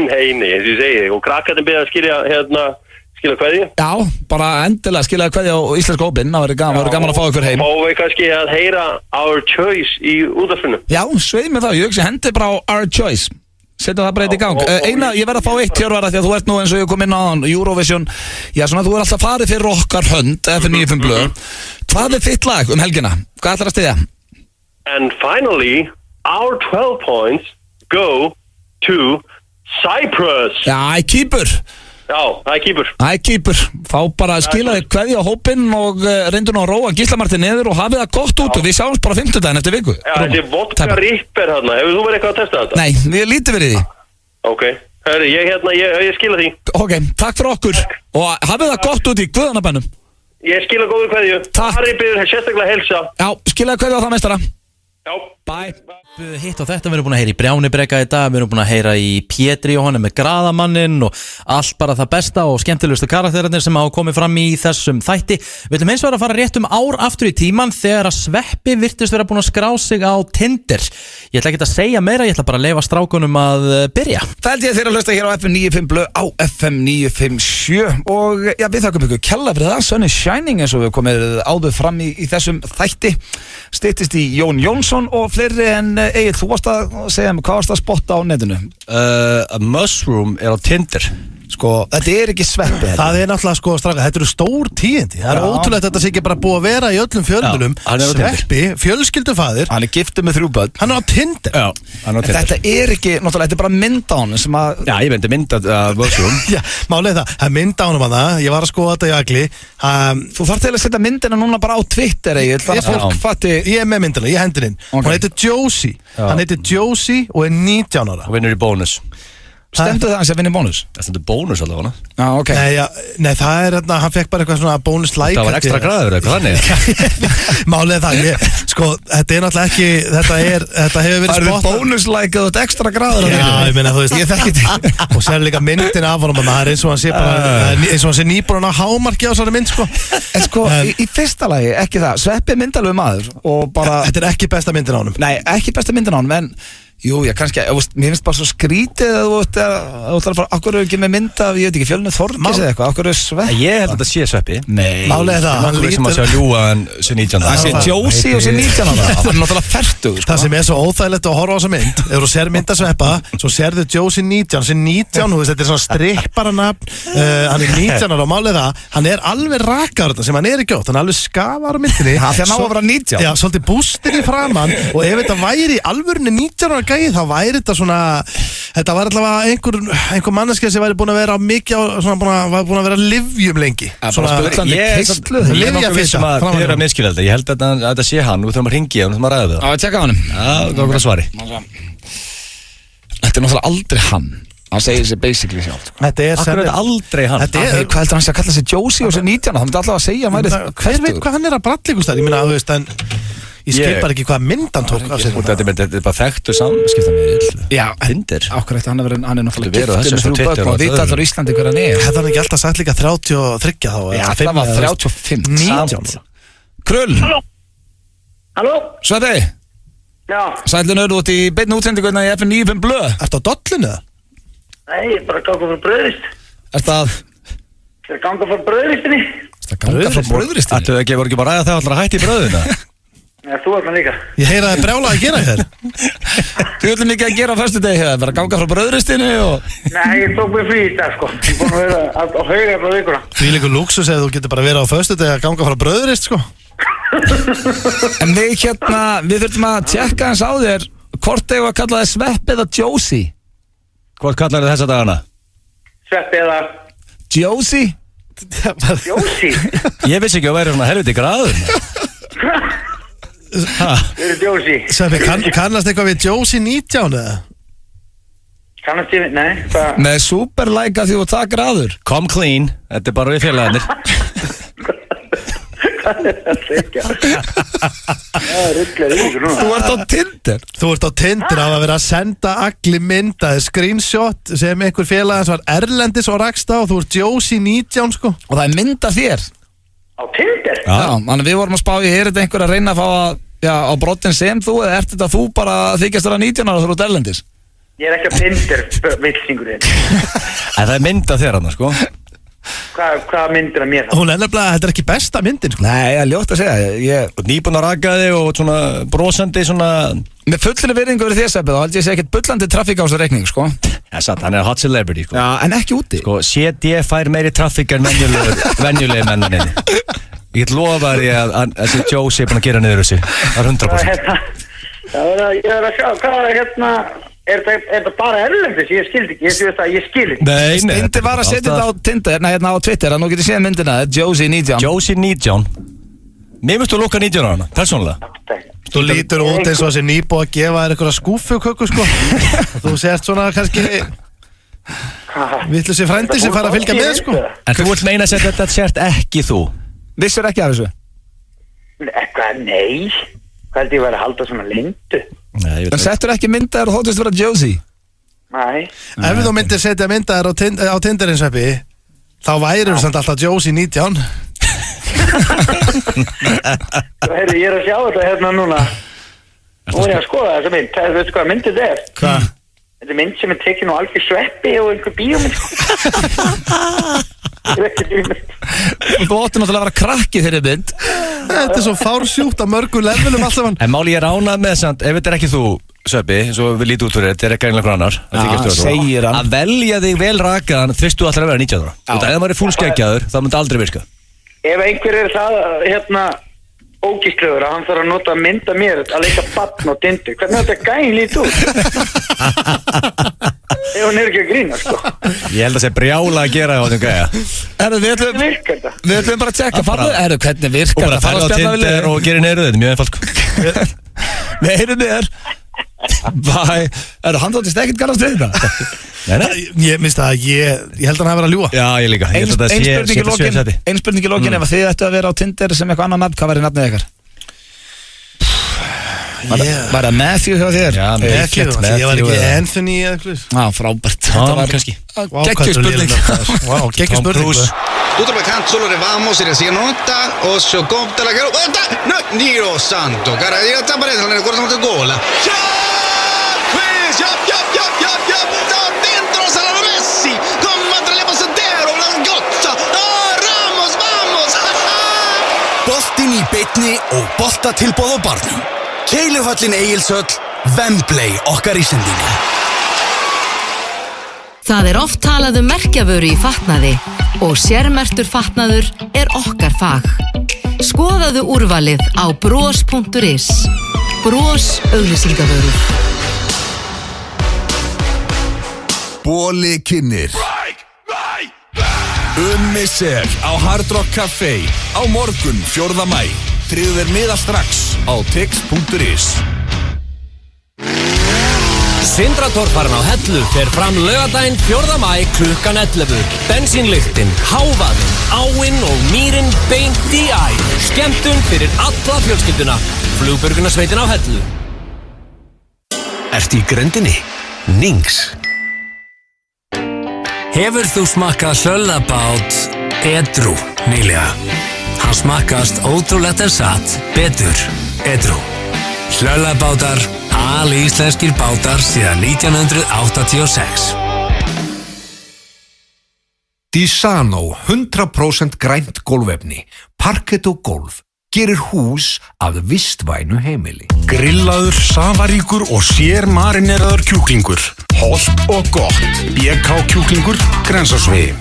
Nei, eins og ég segi, og krakkarnir byrja að skilja kveðju. Já, bara endilega skilja kveðju á íslenska hópinn, það verður gaman að fá ykkur heim. Og við kannski að heyra Our Choice í útvarpinu. Já, sveið með það, ég hendi bara á Our Choice. Setja það bara eitt í gang. Eina, ég verð að fá eitt Hjörvar því að þú ert nú eins og ég kom inn á Eurovision. Já, svona þú er alltaf farið fyrir okkar hönd FM 95 blöð. Hvað er þitt lag helgina? Hvað ætlar að styðja? And finally, our 12 points go to Cyprus. Já, Kýpur. Já, það er kýpur. Fá bara að skila þig kveðja á hópinn og reyndu nú að róa Gísla Martin niður og hafið það gott út og við sjáumst bara 50 daginn eftir viku. Já, þessi vodka ripper þarna, hefur þú verið eitthvað að testa þetta? Nei, við lítið verið því. Ok, herri, ég skila því. Ok, takk fyrir okkur og hafið það gott út í guðanabænum. Ég skila góður kveðju. Takk. Harry biður sérstaklega heilsa. Já, skilaði kveðju á það meistara. Já. Bye. Hitt og þetta, við erum búin að heyra í Brjánibreka í dag, við erum búin að heyra í Pétri og hann með Graðamanninn og allt bara það besta og skemmtilegustu karakterarnir sem hafa komið fram í þessum þætti. Við ætlum eins og að fara rétt ár aftur í tíman þegar að Sveppi virtist vera búin að skrá sig á Tinder. Ég ætla ekki að segja meira, ég ætla bara að leyfa strákunum að byrja. Það held ég þeirra að hlusta hér á FM 95 Blö á FM 957 og já, við þakkum ykkur kella fyrir það, Sun is Shining eins og við komið áður fram í þessum þætti. Styttist í Jón Jónsson og fleiri en Egil, þú varst að segja mig, hvað varst að spotta á netinu? A mushroom er á Tinder. Sko, þetta er ekki Sveppi. Það er náttúrulega, sko, strafga, þetta eru stór tíðindi. Það er ótrúlegt að þetta sé ekki bara búið að vera í öllum fjölmjölum. Sveppi, fjölskyldufaðir. Hann er giftur með 3 börn. Hann er á Tinder. Já, hann er á Tinder. Þetta er ekki, náttúrulega, þetta er bara mynd á hann sem að... Já, ég myndi mynd að mushroom. Já, málið það er mynd á hann að það. Ég var að skoða þetta í Agli. Þú þarf til að setja myndina núna bara á Twitter, Egil. Þannig að fólk fatti... Ég er með myndina, ég hendi inn. Hún heitir Josie. Hann heitir Josie og er 19 ára. Og vinnur í bónus. Stendur það hans að vinna í bónus? Það stendur bónus alveg hana. Já, ok. Nei, það er hérna, hann fekk bara eitthvað svona bónus-like. Það var ekstra græður eitthvað þannig. Málið það, sko, þetta er náttúrulega ekki, þetta hefur verið spottað. Það eru bónus-like eða ekstra græður. Já, ég meina, þú veist, ég þekki þetta. Og sér líka myndin af honum, það er eins og hann sé bara, eins og hann sé nýbúinn að hámarki á þessari mynd, sko. En sko, í fyrsta lagi, ekki það, Sveppi er myndalögu maður og bara... Þetta er ekki besta myndin á honum. Nei, ekki besta myndin á honum, en... Jú, ég kannski, mér finnst bara svo skrítið að þú ætti að fara, okkur er ekki með mynd af, ég veit ekki, Fjölnir Þorgis eða eitthvað, okkur er Sveppi. Ég held að þetta sé Sveppi. Nei. Málið er það, hann lítur... sem að sé að ljúga en sé 19. Það sé Josie og sé 19. Það er náttúrulega fertugur, sko. Það sem er svo óþægilegt að horfa á þessa mynd, ef þú ser mynd að Sveppa, svo serðu Josie 19, sé 19, þú veist, þetta er svona stripparanafn, hann er 19 og málið það, hann er alveg rakar þetta sem hann er ekki átt, hann er alveg skafar á myndinni. Það fyrir að ná að vera 19. Já, svolítið bústir í framann og ef þetta væri í alvörunni 19 ára gæi, þá væri þetta svona, þetta var allavega einhver manneskja sem væri búin að vera mikið svona búin að vera livjum lengi. Svona spillandi keislu. Ég er nokkuð vissum að þið eru að miskila þetta. Ég held að þetta sé hann og við þurfum að ringi hann og við þurfum að ræða það. Já, að tjekka hann. Já, það var okkur að svari. Þetta er náttúrulega aldrei hann. Hann segir sér basically sjálf. Þetta er Akkur er þetta aldrei hann. Hvað heldur hann sé að kalla sér Josie og sér 19? Það myndi alltaf að segja hann væri... Hver veit hvað hann er að brallíkust þar? Ég meina, þú veist, en ég skil bara ekki hvað mynd hann tók af sér. Þetta er bara þekktu samskiptamiðill. Já, Tinder. Akkur eftir hann er náttúrulega giftur með 3 börn og vita allar í Íslandi hver hann er. Hefði hann ekki alltaf sagt líka 33 þá? Já, það var 35. 19. Krull. Halló? Sveppi. Já. Sælun auðvitað út í beinni útsendingu í FM 95 Blö. Ertu á dollinu það? Nei, ég er bara að ganga frá bröðrist. Ertu að... Ég er að ganga frá bröðristinni. Ertu að ganga frá bröðristinni? Ættu ekki, voru ekki bara ræða þegar allar að hætti í bröðuna? Já, þú er það líka. Ég heyra það brjála að gera hér. Þú ætlum ekki að gera á föstudegi hér, bara að ganga frá bröðristinni og... Nei, ég tók mig frí í dag, sko. Ég er búin að vera á hauga frá vikuna. Því líka luxus eða þú getur bara verið á föstudegi að ganga frá bröðrist, sko. En við þurfum að tjekka hans á þér hvort eigum að kalla þið Sveppi eða Josie. Hvort kallar þið þessa dagana? Sveppi eða... Josie? Josie? Ég vissi ekki að væri svona helviti graður. Við erum Josie. Sveppi, kannast eitthvað við Josie 19 eða? Kannast ég, nei, hvað? Með superlæka því þú takk graður. Come clean, þetta er bara við félagarnir. Hvað er það að segja? Það er rugglega ykkur núna. Þú ert á Tinder. Þú ert á Tinder á að vera að senda Agli myndaði screenshot sem einhver félagans var erlendis og rakst á og þú ert Josie 19 sko. Og það er mynd af þér. Á Tinder? Já, þannig við vorum að spá í, er þetta einhver að reyna að fá að, já, á brottin sem þú eða ert þetta þú bara þykjast þér að 19 ára og þú ert erlendis? Ég er ekki á Tinder, vilsingurinn. En það er mynd af þér hann, sko. Hvað myndir að mér það? Hún er nefnilega, þetta er ekki besta myndin sko. Nei, það er ljótt að segja. Nýbúin að raka þig og svona brosandi svona... Með fullri virðingu fyrir þess þá held ég sé ekkert bullandi trafík á þessu reikning, sko. Já, satt, hann er hot celebrity, sko. Já, en ekki úti. Sko, CD fær meiri trafík en venjulegi menninni. Ég get lofa þér að þessi Josie er búin að gera niður þessi. Það er 100%. Ég er að sjá, hvað er Er þetta bara erlendis? Ég skildi ekki, ég skildi ekki. Nei, Steindi var að setja þetta á Tinder, hérna á Twitter, nú getur séð myndina, Josie 19. Josie 19. Mér finnst þú lukka 19 á hana, persónulega. Þú lítur út eins og þessi nýbúið að gefa þér eitthvað skúfuköku, sko. Þú sést svona kannski vitlusi frændi sem fara að fylgja með, sko. En þú vilt meina að þetta sért ekki þú? Vissur ekki af þessu? Nei. Hvað held ég að halda svona lindu? En settur ekki myndaðar og þóttist vera Josie? Nei. Ef þú myndir setja myndaðar á Tinderinn, Sveppi, þá værir þú samt alltaf Josie 19. Ég er að sjá þetta hérna núna. Nú er ég að skoða þessa mynd. Veistu hvað myndið er? Hvað? Þetta er mynd sem er tekin á algjör Sveppi og einhver bíómynd. Þú ótti náttúrulega að vera krakki þeirri mynd. Þetta er svo fársjúkt á mörgum levelum alltaf hann. En máli ég er ánað með samt, ef þetta er ekki þú, Sveppi, eins og við lítum út fyrir þetta er ekki einhver annar segir hann. Að velja þig vel rakaðan þurftu alltaf að vera 19 ára. Ef það væri fúlskeggjaður, það myndi aldrei virka. Ef einhver er það, ógíslegur að hann þarf að nota að mynda mér að leika barn á Tinder, hvernig þetta gæn lít út? Ef hann er ekki að grína, sko. Ég held að það sé brjála að gera á þessum gæja. Við ætlum bara að tjekka hvernig virkar og bara ferða á Tinder og gerir neyru þetta, mjög einfalt. Við heyrum þér. Hann þóttist ekkert kannast við þetta. Ég minnst að ég held að hann hafi verið að ljúga. Já, ég líka. Ein spurning í lokin, ef þið ættu að vera á Tinder sem eitthvað annan nafn, hvað væri nafnið ykkar? Var það Matthew hjá þér? Já, Matthew. Ég var ekki Anthony eða eitthvað. Já, frábært. Þetta var kannski geggjuspurning. Geggjuspurning. Tutto per canto solo revamo, se si nota, o se compta la gara. No, Dio santo, cara, io sta parete, non ricordo molto gol. Boltinn í beinni og boltatilboð á barnum. Keiluhöllin Egilshöll, Wembley okkar Íslendinga. Það er oft talað merkjavöru í fatnaði og sérmerktur fatnaður er okkar fag. Skoðaðu úrvalið á bros.is. Bros auglýsingavörur. Bóli kynnir Ummisser á Hard Rock Café á morgun 4. maí. Tryggðu þér miða strax á tix.is. Sindratorfarinn á Hellu fer fram laugardaginn 4. maí klukkan 11. Bensínlyktin, hávaðinn, áinn og mýrin beint í æð. Skemmtun fyrir alla fjölskylduna. Flugbjörgunarsveitin á Hellu. Ertu í grendinni? Nings. Hefur þú smakkað söllabát edrú nýlega? Hann smakkast ótrúlegt en satt betur edrú. Söllabátar, alíslenskir bátar síðan 1986. Disano, 100% grænt gólfefni, parkett og gólf, gerir hús af vistvænu heimili. Grillaður, safaríkur og sérmarineraður kjúklingur. Holt og gott. BK kjúklingur, Grensásvegi.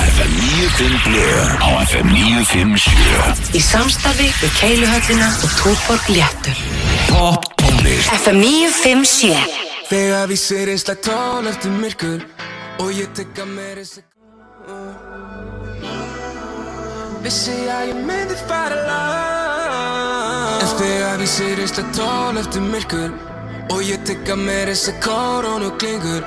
FM 95 Blö á FM 957. Í samstarfi við Keiluhöllina og Túborg Léttul. Topp tónlist. FM 957. Þegar við sér einstak tól eftir myrkur og ég tekka mér þessi vissi að ég myndi fara langt. En þegar við sér einstak tól eftir myrkur og ég tekka mér þessi korón og klingur.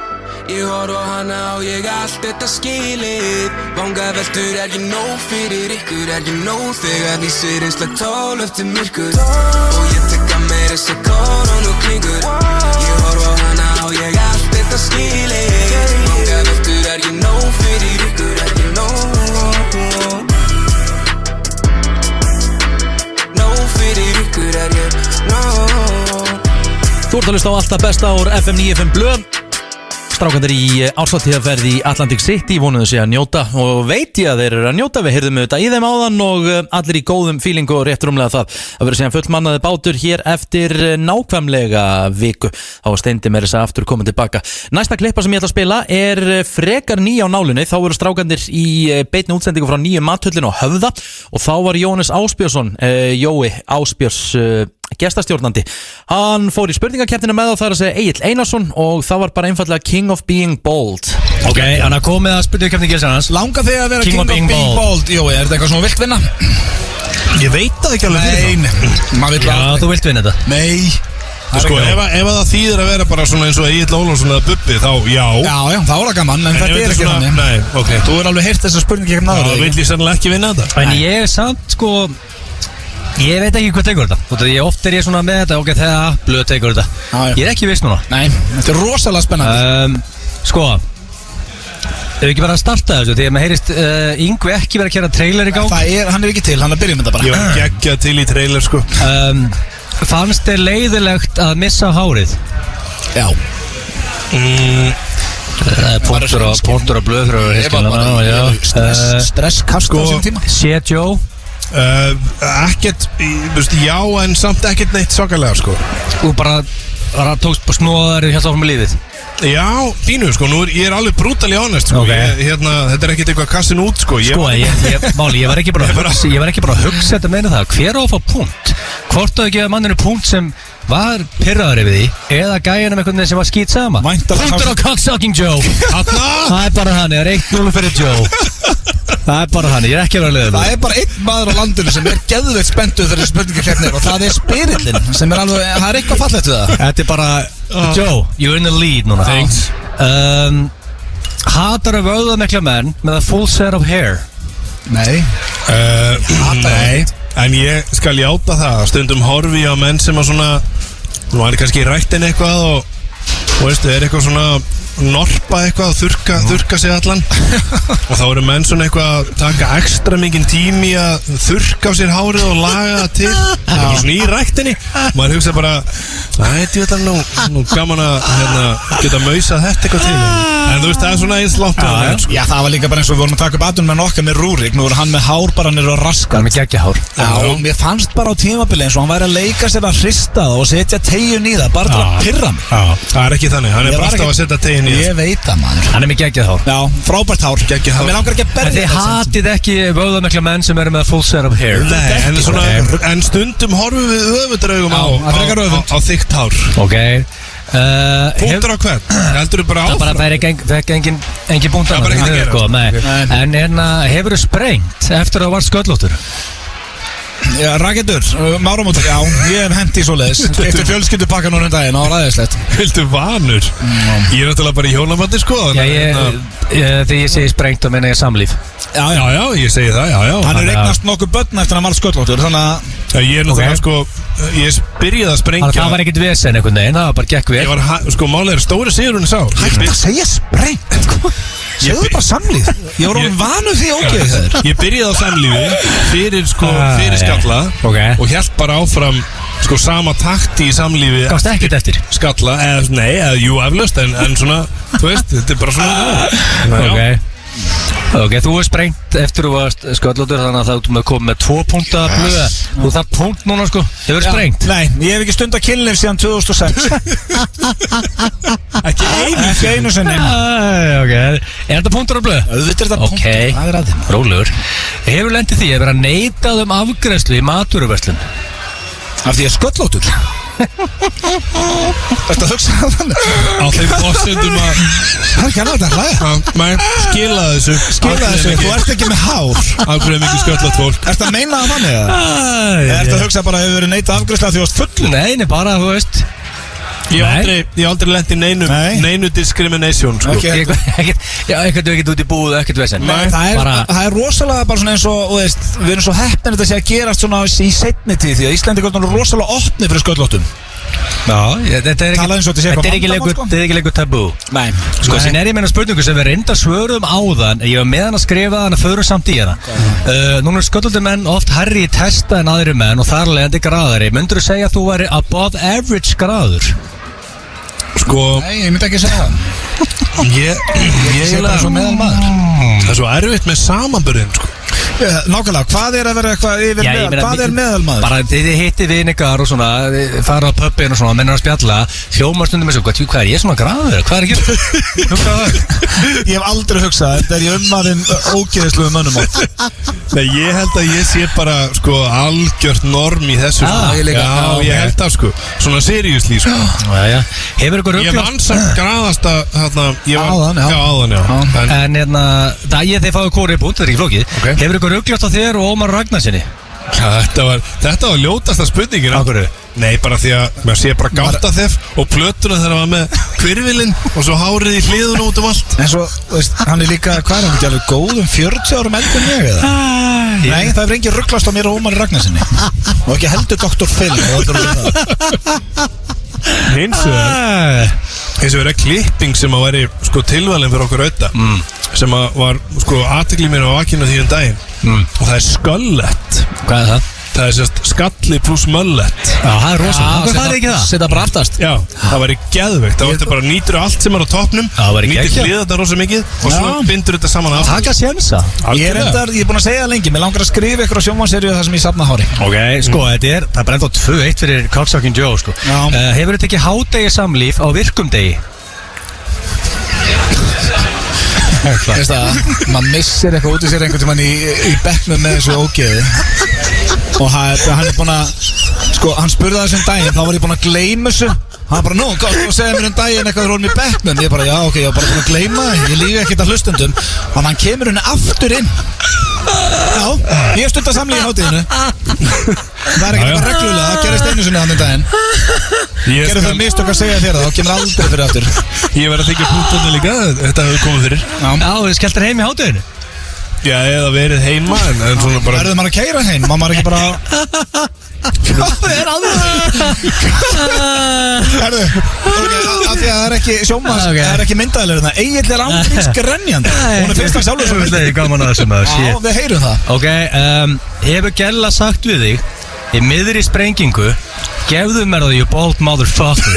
Ég horf á hana og ég allt þetta skilið. Vangaveltur ég nóg fyrir ykkur, ég nóg þegar við sér einstak tól eftir myrkur og ég tekka mér þessi korón og klingur. Ég horf á hana og ég allt þetta skilið. Vangaveltur ég nóg fyrir ykkur, ég nóg fyrir ykkur ég nóg. Þú ert að hlusta á alltaf besta úr FM 95 Blö. Strákandir í árshátíðarferð í Atlantic City vonuðu sig að njóta og veit ég að þeir eru að njóta. Við heyrðum auðvitað í þeim áðan og allir í góðum fílingu og rétt rúmlega það að vera síðan fullmannaði bátur hér eftir nákvæmlega viku. Þá var Steindi með þess að aftur komið tilbaka. Næsta klippa sem ég ætla að spila er frekar ný á nálinni. Þá voru strákandir í beinni útsendingu frá nýju mathöllin á Höfða og þá var Jóhannes Ásbjörnsson, Jói Ásbjörns gestastjórnandi. Hann fór í spurningakeppnina með og það að segja Egill Einarsson og það var bara einfallega King of Being Bold. Ok, hann er komið að spurningakeppni Gilsarans. Langar þig að vera King of Being Bold? Jói, er þetta eitthvað sem þú vilt vinna? Ég veit það ekki alveg fyrir það. Já, þú vilt vinna þetta. Nei. Sko, ef það þýðir að vera bara svona eins og Egill Ólafsson eða Bubbi, þá já. Já, þá er það gaman, en þetta er ekki þannig. Nei, ok. Þú er alveg heyrt þessa spurningakeppni áður. Já, vill ég sannlega ekki vinna þetta. En ég er samt, sko, ég veit ekki hvað tekur þetta. Oft er ég svona með þetta, ok, þegar Blöð tekur þetta. Ég er ekki viss núna. Nei, þetta er rosalega spennandi. Sko, ef við ekki bara að starta þessu, því að maður heyrist Yngvi ekki verið að kæra trailer í gang. Hann er ekki til, hann er að byrja með þetta bara. Ég var geggjað til í trailer, sko. Fannst þér leiðilegt að missa hárið? Já. Pontur og blöð Stresskast á þessum tíma. Sé Joe? Ekkert, já, en samt ekkert neitt svakalega, sko. Þú bara tókst på snóðar í hérna áfram með lífið? Já, pínu, sko, ég er alveg brutally honest, sko. Þetta er ekkert eitthvað kassin út, sko. Máli, ég var ekki bara að hugsa þetta meina það. Hver á að fá punkt? Hvort á að gefa manninu punkt sem var pirraður yfir því eða gæjanum einhvern veginn sem var skýt sama? Punktur á cocksucking Joe. Það er bara hann, ég er 1-0 fyrir Joe. Það er bara hann, ég er ekki að vera leiður. Það er bara einn maður á landinu sem er geðveikt spenntur þegar þessi spurningakeppni og það er spyrillin sem er alveg, það er eitthvað fallegt við það. Þetta er bara, Joe, you're in the lead núna. Thanks. Hatar að vöðamikla menn með a full set of hair? Nei. Nei. En ég skal játa það, stundum horfi á menn sem að svona, nú er kannski rættin eitthvað og veistu, er eitthvað svona norpa eitthvað og þurka sig allan og þá eru menn svona eitthvað að taka ekstra mikinn tími að þurka á sér hárið og laga það til. Það er bara svona í rættinni. Maður hugsa bara, ég veit alveg nú gaman að geta mausað þetta eitthvað til. En þú veist, það er svona eins látt á það. Já, það var líka bara eins og við vorum að taka upp aðdun með nokkar með Rúrik. Nú er hann með hár bara nýr og raskat. Hann með geggjahár. Já, mér fannst bara á tímabili eins og hann væri að leika sér að hrista það og setja teyjun í það, bara til að pirra mig. Það er ekki þannig, hann er bara alltaf að setja teyjun í það. Ég veit það, maður. Hann er með geggjahár. Já, frábært hár. Mér langar ekki að berja þetta. Þið hatið ekki vöðamikla menn sem eru með full set of hair. Nei, en stundum horfum við öfudraugum á þykkt hár. Ok. Punktur á hvern? Heldur þú bara áfram? Það er ekki engin punktur á það. En hefur þú sprengt eftir að þú varst sköllóttur? Já, raketur, máramótur, já, ég hef hendi í svoleiðis. Eftir fjölskyldupakka núna daginn og ræðislegt. Viltu vanur? Ég er náttúrulega bara í hjónabandi, sko. Þegar ég segi sprengt þá meina ég samlíf. Já, ég segi það, já. Hann er eignast nokkuð börn eftir að hann var sköllóttur, þannig að... Ég er náttúrulega, sko, ég byrjaði að sprengja. Það var ekkert vesen einhvern veginn, það var bara gekk vel. Sko, málega er stóri sigurinn sá. Hægt að segja sprengt, segðu bara samlíf. Ég var ofin vanur því ógeð þér. Ég byrjaði á samlífi fyrir skalla og hélt bara áfram sko sama takti í samlífi. Gafst ekkert eftir? Skalla, jú eflaust en svona, þú veist, þetta er bara svona. Ok, þú er sprengt eftir þú varst sköllóttur þannig að það kom með 2 punkta blöða. Þú þarf punkt núna sko. Hefur sprengt? Nei, ég hef ekki stundað kynlíf síðan 2006. Ekki einu sinni. Ok, er þetta punktur á blöða? Þetta er þetta punktur, það er aðeins. Rólegur. Hefur lendið því að vera neitað afgreiðslu í matvöruverslun? Af því að sköllóttur? Þetta hugsa það þannig? Á þeim fórsendum að... Það er ekki annað að hlæða. Skila þessu, þú ert ekki með hár. Afgreiðum ekki sköllótt fólk. Ertu að meina það þannig eða? Ertu að hugsa bara að hefur verið neitað afgreiðslu að því varst full? Nei, bara þú veist. Ég hef aldrei lent í neinu discrimination sko. Ekkert út í búið, ekkert vesen. Það er rosalega bara svona eins og við erum svo heppin þetta sé að gerast svona í seinni tíð því að Íslandi er rosalega opni fyrir sköllóttum. Þetta er ekki lengur tabú. Nei. Sko, sín er ég meina spurningu sem við reynda svörum áðan. Ég var með hann að skrifa hann að förum samt í hana. Núna er sköllóttir menn oft hærri í testa en aðri menn og þar leiðandi graðari. Myndur þú segja að þú væri above average graður? Sko... Nei, ég myndi ekki segja það. Ég sé bara svo meðal maður. Það er svo erfitt með samanburðin sko. Nákvæmlega, hvað er að vera eitthvað yfir Já, ég meðal? meina, Hvað er meðalmaður? Bara þið hitti viningar og svona, fara á pubin og svona, mennir að spjalla, hljómar stundum eins og hvað er ég svona graður? Hvað er að gera? Ég hef aldrei hugsað, þetta er ég ummaðinn ógeðisluðu mönnum átt. Nei, ég held að ég sé bara, sko, algjört norm í þessu ég held að, sko, svona seriously, sko Hefur ykkur Ég ruglast vann samt graðasta, Áðan, En hérna, þið fáið kórið búnt, það er ekki flókið Hefur ykkur ruglast á þér og Ómar Ragnarsinni? Þetta var ljótasta spurningin Akkurru? Nei, bara því að maður sé bara gáta þef og plötuna þegar hann var með hvirfilinn og svo hárið í hliðun út allt En svo, veist, hann er líka, hvað er hann ekki alveg góðum 40 árum eldri en ég eða? Nei, það er engin rugglast á mér og Ómari Ragnarsinni og ekki heldur Dr. Phil Hins vegar klipping sem að væri sko tilvalin fyrir okkur auðvitað sem að var sko athygli mér á vakinu því daginn og það er sköllett Hvað er það? Það er sérst skalli pluss möllett Já, það er rosalega Hvað er ekki það? Setta bara aftast Já, það væri geðveikt Það væri bara nýtur allt sem er á toppnum Nýtur hliðarnar rosa mikið og svo bindur þetta saman af Taka sjensa Ég er búin að segja það lengi Mér langar að skrifa ykkur á sjónvarsseríu þar sem ég safna hári Ok, sko, það er bara enda 2-1 fyrir Cocksucking Joe, sko Hefur þetta ekki hádegi samlíf á virkum degi? Veist það, maður missir eitthvað út í sér einhvern tímann í bekknum með þessu ógeði og hann er búin að sko, hann spurði það þessum daginn þá var ég búin að gleyma þessu hann bara, gott, og segja mér daginn eitthvað rónum í bekknum ég bara, já, ok, ég var bara búin að gleyma ég líka ekkert að hlustundum og hann kemur henni aftur inn já, ég stund að samla í hátíðinu það er ekkert bara reglulega það gerist einu sinni hann daginn gerðu það mistök að segja þér það þá kemur aldrei fyrir aftur Ég verði að þykja punktunni líka þetta hefur komið fyrir Já, þið skelltir heim í hátíðinu Já, eða verið heima en svona bara Verður maður að keyra heim? Má maður ekki bara Hvað er aðeins? Herðu, af því að það er ekki sjómas Það er ekki myndaðilegur Egil er andrins grenjandi Hún er fyrst að sjálfur svo Það er gaman að þessum að Já, við heyrum það Ok, hefur Gella sagt við þig í miðri sprengingu gefðu mér það, you bold motherfucker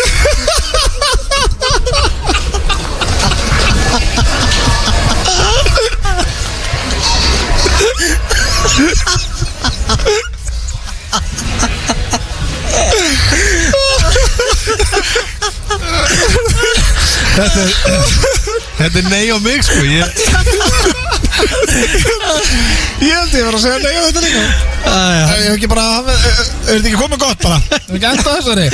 Þetta er nei á mig sko Ég held ég var að segja nei á þetta líka Ég hef ekki bara Er þetta ekki komið gott bara? Er ekki enda þessari?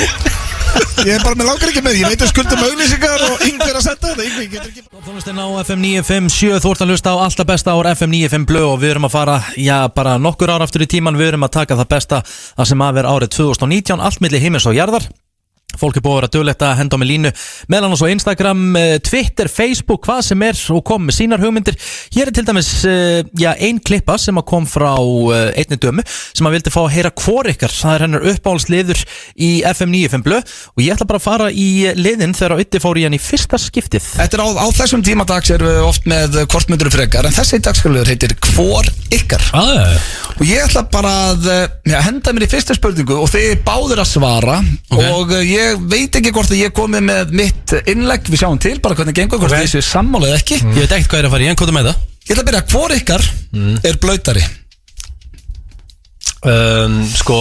Ég er bara með langar ekki með Ég veit að skuldum auglýsingar og yngver að setja þetta Tónlistin á FM 957 Þú ert að hlusta á alltaf besta ár FM 95 Blö og við erum að fara, já, bara nokkur ár aftur í tíman Við erum að taka það besta að sem að vera árið 2019 Allt milli himins og jarðar Fólk er búið að vera duglegt að henda á mig línu meðal annars á Instagram, Twitter, Facebook, hvað sem er og kom með sínar hugmyndir. Hér er til dæmis ein klippa sem að kom frá einni dömu sem að vildi fá að heyra hvor ykkar. Það er hennar uppáhaldsliður í FM 95 Blö og ég ætla bara að fara í liðin þegar Ötti fór í hann í fyrsta skiptið. Þetta er á þessum tímadags erum við oft með hvort myndur frekar en þessi dagskrálur heitir hvor ykkar. Og ég ætla bara að henda mér í fyrsta spurningu og þið báðir að svara og ég veit ekki hvort að ég komi með mitt innlegg, við sjáum til bara hvernig gengur, hvort þessu sammála eða ekki. Ég veit ekkert hvað er að fara í, en hvað er með það? Ég ætla að byrja, hvor ykkar er blöytari? Sko,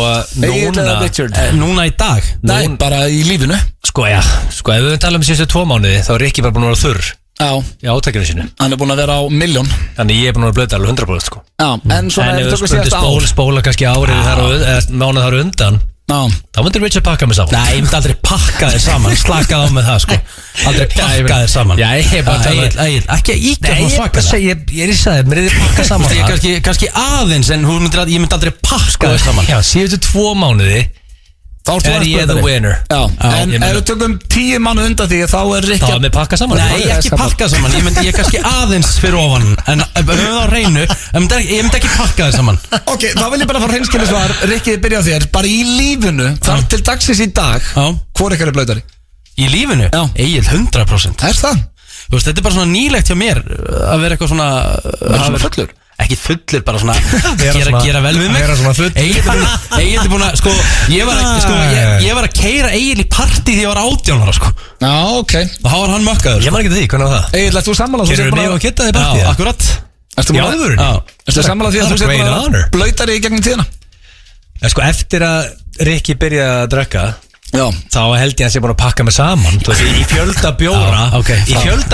núna í dag? Nei, bara í lífinu. Sko, ef við talum um síðustu 2 mánuði þá er Rikki bara búin að vera þurr. Já, í átakinu sinu. Hann er búin að vera á 1.000.000. Þannig ég er búin að vera blöytari alveg 100% sko. Já, en svona ef við tökum síðast ár spóla kannski árið þar og mánuð þar undan. Þá myndir Richard pakka mig saman. Nei, ég myndi aldrei pakka þér saman. Slakað á með það sko. Aldrei pakka þér saman. Já, ég hef bara Egil, ekki að íkja frá svaka það. Ég er í sæðið, mér er þið pakka saman. Ég er kannski aðeins en ég myndi aldrei pakka þér saman. Já, síðustu 2 mánuði er ég the winner. Já, en ef við tökum 10 mánuð undan því þá er Rikki að pakka saman. Nei, ekki pakka saman. Ég er kannski aðeins fyrir ofan. En ef við höfum það á hreinu, ég myndi ekki pakka þér saman. Ok, þá vil ég bara fara hreinskilið svar. Rikki, byrja á þér. Bara í lífinu, þar til dagsins í dag, hvor ykkar er blöytari? Í lífinu? Já. Egil, 100%. Er það? Þú veist, þetta er bara svona nýlegt hjá mér að vera eitthvað svona Svona fullur? Ekki fullir, bara svona gera vel við mig. Egil er búin að, sko, ég var að keyra Egil í partí því ég var 18 ára, sko. Já, ok. Og þá var hann mökkaður. Ég var ekki því, hvernig var það? Egil, þú sammála? Gerir við mig og geta þig í partí? Já, akkurat. Ertu sammála því að þú sér bara blöytari í gegnum tíðina? Sko, eftir að Rikki byrjaði að drekka þá held ég að hann sé bara að pakka mig saman í fjölda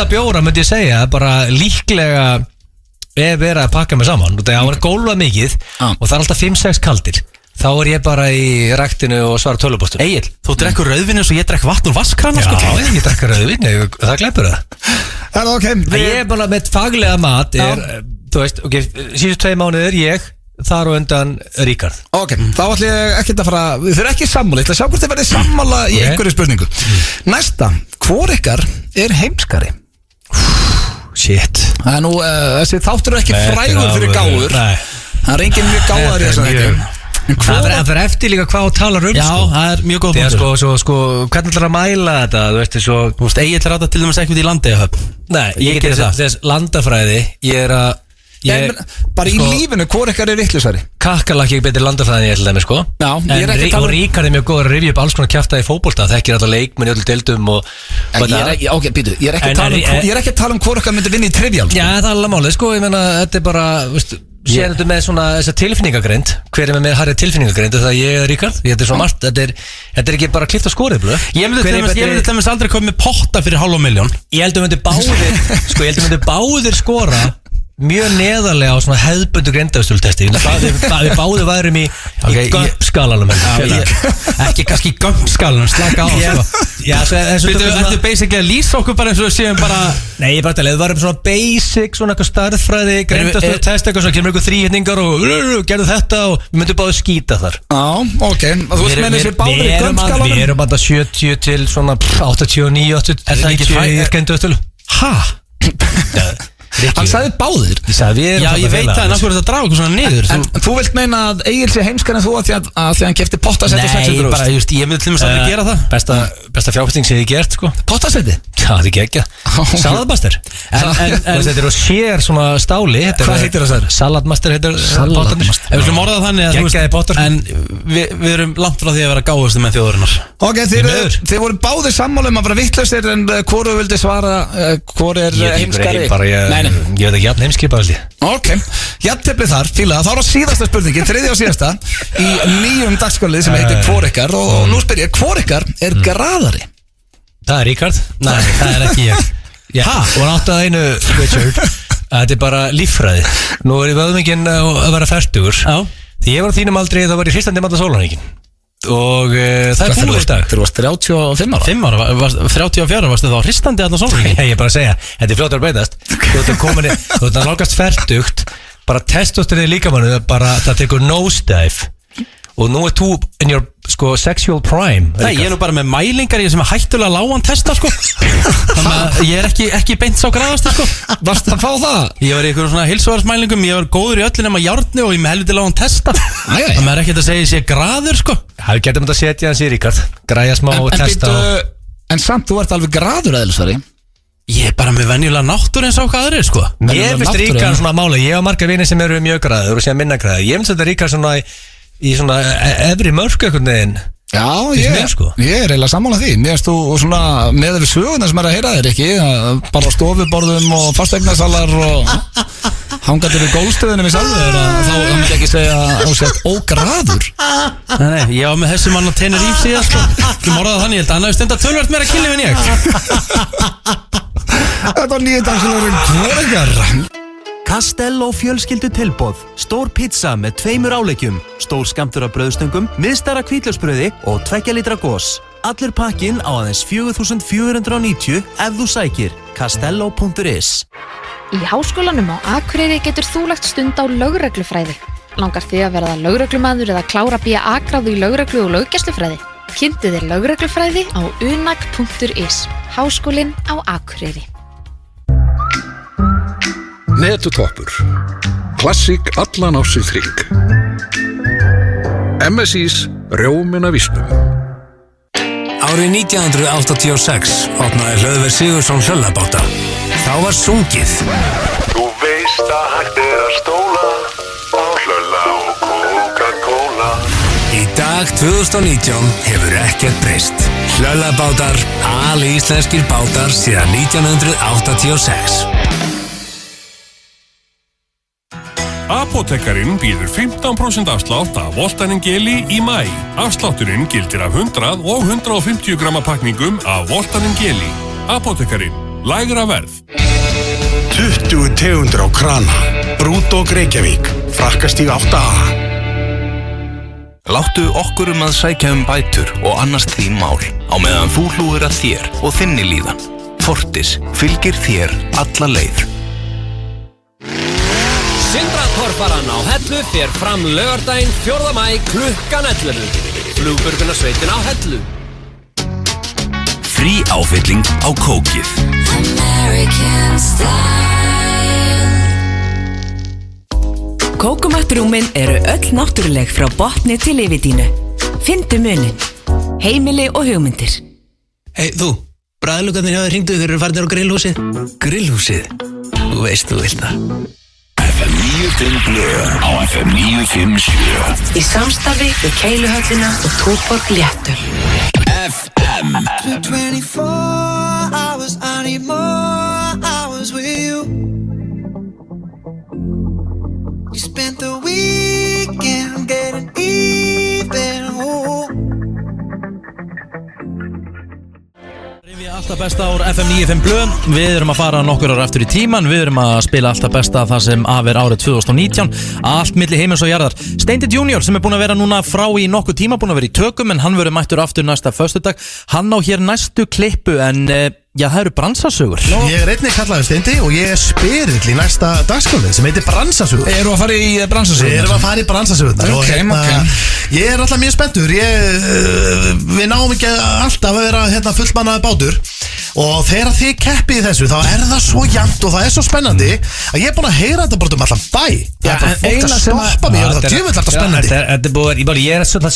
bjóra myndi ég segja bara líklega verið að pakka mig saman og það var gólfað mikið og það er alltaf 5-6 kaldir þá er ég bara í ræktinu og svara tölvupóstum. Egil, þú drekkur rauðvinni eins og ég drekk vatn úr vasskrana sko? Já, ég drekka rauðvinni, það gleipur það. Ég er bara með faglega mat þú veist, síðustu 2 mánuðir ég þar og undan Ríkard. Ok, þá ætlum ég ekkert að fara. Þið eru ekki sammála, ég ætla að sjá hvort þið verðið sammála í einhverju spurningu. Næsta, hvor ykkar er heimskari? Shit. Það er nú, þessi þáttur er ekki frægur fyrir gáður. Það er enginn mjög gáðar í þessum ekki. Það fyrir eftir líka hvað þú talar Já, það er mjög góð punktur. Sko, hvernig ætlar að mæla þetta? Þú veist, Egil ráta til dæmis ekkert í landi Nei, ég get þess landafræði. Ég er að bara í lífinu, hvor ykkar er vittlusari? Kakkalakki er betri landafræðin ég ætla sko. Og Ríkard er mjög góð að rifja upp alls konar kjafta í fótbolta. Þekkir alltaf leikmenn í öllu deildum Ok, býtu, ég er ekki að tala um hvor ykkar myndi vinna í trivial Já, það er alveg málið, sko. Ég menna, þetta er bara sér þetta með svona þessa tilfinningagreind. Hver er með harrið tilfinningagreind? Það ég er Ríkard, þetta er svo margt. Þetta er ekki bara klift á skórið blöð. Ég myndi til dæmis aldrei koma með potta fyrir 500.000. Ég held að myndi báðir skora mjög neðarlega á svona hefðbundu greindaðstúltesti. Við báðu værum í gömskalanum ekki kannski í gömskalanum, slaka á Þetta basically að lýsa okkur bara eins og við séum bara Nei, ég bara talið, við varum svona basic svona eitthvað starffræði, greindaðstúltest eitthvað svona, kemur eitthvað þríhyrningar og gerðu þetta og við myndum báðu skýta þar Ok, þú veist með þessi báður í gömskalanum Við erum bara 70 til svona 89, 90 í greindaðstúl Hann sagði báðir Já, ég veit það, en af hverju þetta draga okkur svona niður En þú vilt meina að Egil sé heimskar en þú að því að hann kefti pottasett og 600.000 Nei, bara, ég myndi til að gera það Besta fjárfesting sem ég gert, sko Pottasetti? Já, það er ekki ekki Saladmaster Þetta er á sér svona stáli Hvað heitir það? Saladmaster heitir Saladmaster Ef við viljum orða þannig En við erum langt frá því að vera gáðustu með þjóðurinnar Ok, þið voru báðir sammála að vera vittlausir en hvoru vildi svara hvor er heimskari? Ég veit ekki jafn heimskipað Ok, jafnteflið þar, fílaða. Þá er á síðasta spurningin, 3. og síðasta í nýjum dagskvölið sem heitir hvor ykkar og nú spyr ég, hvor ykkar er graðari? Það er Ríkard. Nei, það er ekki ég Og náttúrulega einu, Richard Þetta er bara líffræði. Nú er ég vöðmingin að vera 40 Því ég var á þínum aldrei þá var ég hristandi maður sólarhringin og það er búið í dag. Þú varst 35 ára? 5 ára, 34 varstu þá hristandi þarna sólhringin? Ég er bara að segja, þetta er fljótt að breytast. Þú ert að nálgast fertugt, bara testosterið líkamannu, bara það tekur nosedive og nú er þú in your sexual prime. Nei, ég er nú bara með mælingar í sem er hættulega lágan testa Þannig að ég er ekki beint sá graðast Varst að fá það? Ég var í einhverjum svona heilsuvarsmælingum, ég var góður í öllu nema járni og ég með helviti lágan testa Það er ekkert að segja ég sé graður Það getum þetta að setja hans í Ríkard, græja smá og testa En samt, þú ert alveg graður eðlisvari Ég er bara með venjulega náttúr eins og hvað aðrir Ég finnst Ríkard svona máli, ég hef marga vini sem eru mjög graður og sem minna graður. Ég finnst þetta Ríkard svona í svona efri mörku einhvern veginn. Já, ég er eiginlega sammála því. Mér finnst þú svona með við söguna sem er að heyra þér ekki bara á stofuborðum og fasteignasalar og hangandi við gólstöðunum í salver þá myndi ekki segja að þú sett ógraður. Nei, ég var með þessi mann á Tenerife síðast Þú morðaði þannig, ég held að hann hefði stundar tölvert meira kynlíf en ég Þetta var nýja dagsfélagurinn hvor ykkar Castello fjölskyldu tilboð. Stór pizza með 2 áleikjum, stór skammtur af brauðstöngum, miðstæra hvítlauksbrauði og 2 lítra gos. Allur pakkinn á aðeins 4.490 ef þú sækir castello.is. Í Háskólanum á Akureyri getur þú lagt stund á lögreglufræði. Langar þig að verða lögreglumaður eða klára BA-gráðu í lögreglu og löggæslufræði? Kynntu þér lögreglufræði á unag.is. Háskólinn á Akureyri. Netutoppur. Klassík allan ásins hring. MSI's rjómin af ísnum. Árið 1986 opnaði Hlöðver Sigurðsson hlöllabáta. Þá var sungið. Þú veist að hægt er að stóla á hlölla og Coca-Cola. Í dag 2019 hefur ekkert breyst. Hlöllabátar, alíslenskir bátar síðan 1986. Apótekarinn býður 15% afslátt af Voltanin geli í maí. Afslátturinn gildir af 100 og 150 gramma pakningum af Voltanin geli. Apótekarinn, lægra verð. 20 tegundir á krana. Brúdók Reykjavík. Frakkastíg 8A. Láttu okkur að sækja bætur og annast þín mál á meðan þú hlúir að þér og þinni líðan. Fortis fylgir þér alla leið. Sindratorfaran á Hellu fer fram laugardaginn 4. maí klukkan 11. Flugbjörgunarsveitin á Hellu. Frí áfylling á kókið. American style. Kókomattrúmin eru öll náttúruleg frá botni til yfirdínu. Fyndu munin. Heimili og hugmyndir. Hey, þú, bræðlugarnir hjá þér hringdu þegar eru farnir á grillhúsið. Grillhúsið? Þú veist þú vilt það. FM 95 Blö á FM 957. Í samstarfi við Keiluhöllina og Túborg Léttul. FM 24 hours, I need more hours with you. You spent the weekend getting even. Alltaf besta ár FM 95 Blö. Við erum að fara nokkur ára eftir í tíman. Við erum að spila alltaf besta það sem af árið 2019. Allt milli heimins og jarðar. Steindi Junior sem búin að vera núna frá í nokkuð tíma, búin að vera í tökum, en hann verður mættur aftur næsta föstudag. Hann á hér næstu klippu, en já, það eru bransasögur. Ég einnig kallaður Steindi og ég spyrill í næsta dagskvöldið sem heitir bransasögur. Erum við að fara í bransasögur? Erum að fara í bransasögur. Ok. Ég alltaf mjög spenntur. Við náum ekki alltaf að vera fullmannaður bátur. Og þegar þið keppið í þessu, þá það svo jafnt og það svo spennandi að ég búin að heyra þetta bara allan bæ. Það fólk að stoppa mig, það djöfull alltaf spennandi. Þetta búið, ég alltaf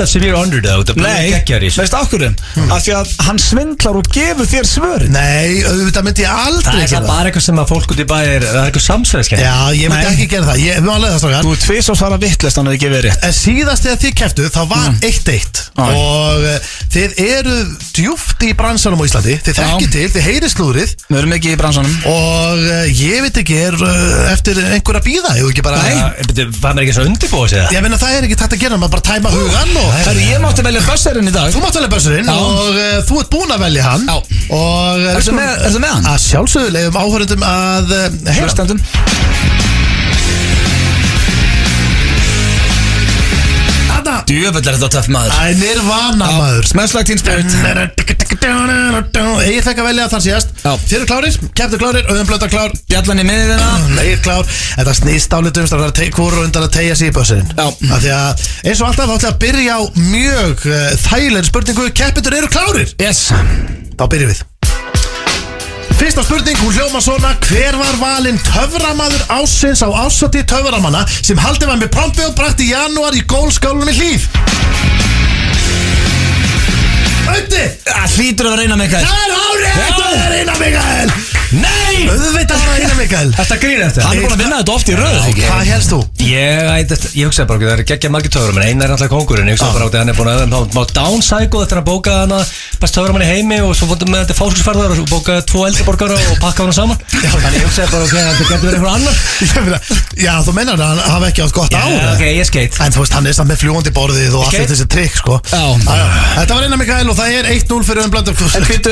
sem ég underdog. Nei, veist ákvörðum? Af því að hann svindlar og gefur þér svörin. Nei, auðvitað myndi ég aldrei gera það. Það bara eitthvað sem að fólk út í bæ það eitthvað samsverðiskenn. Já, ég myndi ekki gera það. Við máum að leiða það strákar. Þú tvís og svara vittlist, þannig að þið gefið rétt. En síðast þegar þið kepptu, þá var 1-1 og þið eru djúpt í bransanum á Íslandi. Þið þekkið til, þið heyrið slúrið. Við erum ekki í bransanum. Og ég veit ekki, eftir einhver að bíða, ég ekki bara. Nei, var mér ekki svo undirbúið sig það? Ég meina það ekki tætt að gera, maður bara tæma hugan og. Ég mátti velja bösserinn í dag. Þú mátti velja bösserinn og þú ert búinn að velja hann. Og ertu með hann? Að sjálfsögðu leyfum áhörundum að heyra. Hlustendum. Djöfull þetta töff maður. Nirvana maður. Smells like Teen Spirit. Egil fekk að velja þar síðast. Þið eru klárir, kepptu klárir, auðvitað blöta klár. Bjallan í miðina. Egil klár. Þetta snýst álitum, það er hvort undan að tegja sig í bössurinn. Af því að eins og alltaf ætla að byrja á mjög þægilegri spurningu. Keppendur eru klárir. Yes. Þá byrjum við. Fyrsta spurning, hún hljóma svona: hver var valinn töframaður ársins á árshátíð töframanna sem haldið var með pompi og prakt í janúar í Gólskálunum í Hlíð? Ötti! Það hlýtur að reyna Mikael. Það hárið! Það reyna Mikael! Nei! Auðvitað að reyna Mikael. Þetta grínir eftir. Hann búin að vinna þetta oft í röð. Hvað helst þú? Ég hugsaði bara, það er geggja margir töframann. Einn alltaf kóngurinn. Ég hugsaði bara á því hann búin að má downcycle eftir að bóka hana best töframann í heimi og svo fóttum með þetta fáskursferðar og bókaði 2 eldriborgara og pakkaði hana saman. Þannig ég hugsaði bara, þetta getur verið einhver annar. Já, þú meinar að hann hafi ekki átt gott ár. Ok, ég skeit. En þú veist, hann samt með fljúandi borðið og allt þessi trikk, sko. Þetta var Einar Mikael og það 1-0 fyrir Blöndal. En býttu,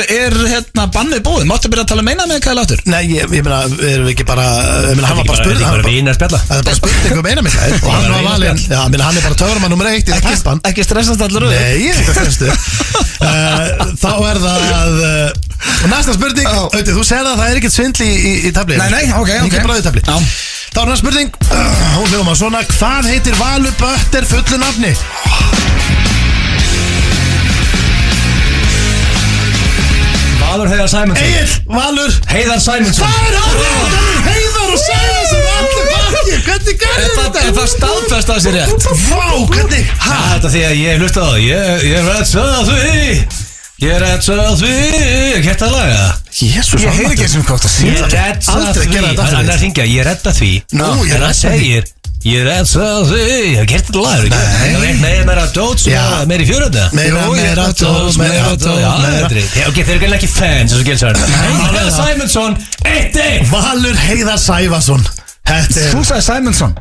bannið búið? Máttu byrja að tala Einar Mikael áttur? Nei, ég meina, erum við ekki bara, hann var bara spurning. Það er bara spurning Einar Mikael og hann var valinn. Já, meina, hann bara töframann nummer 1 í það peppan. Ekki stressast allar röð. Nei, ég er ekki stresstu. Þá það næsta spurning. Auðvitað, þú segir að það ekkert svindl í tabli. Nei, ok. Ekki bráði tabli. Þá næsta spurning. Hún hljómar svona: hvað heitir Valur Bötter fullu nafni? Valur Heiðar Sæmundsson. Egil, Valur Heiðar Sæmundsson. Það árið! Heiðar og Sæmundsson, allir bakki. Hvernig gerði þetta? Er það staðfest að sér rétt? Vá, hvernig? Þetta því að ég hlusta á það. Ég er rétt sögð því. Ég geta að laga það. Jésús, ég heyr ekki sem hvort að ég er rétt sögð því. Hann er að ringja, ég er rétt að því. En hann segir: ég er rétt sögð því. Ég geta þetta laga. Nei, meira dóts og meira í fjörönda. Meira dóts. Ok, þeir eru ekki fans eins og gilsar. Heiðar Sæmundsson 1-1. Valur Heiðar Sævarsson. Þú sagði Sæmundsson.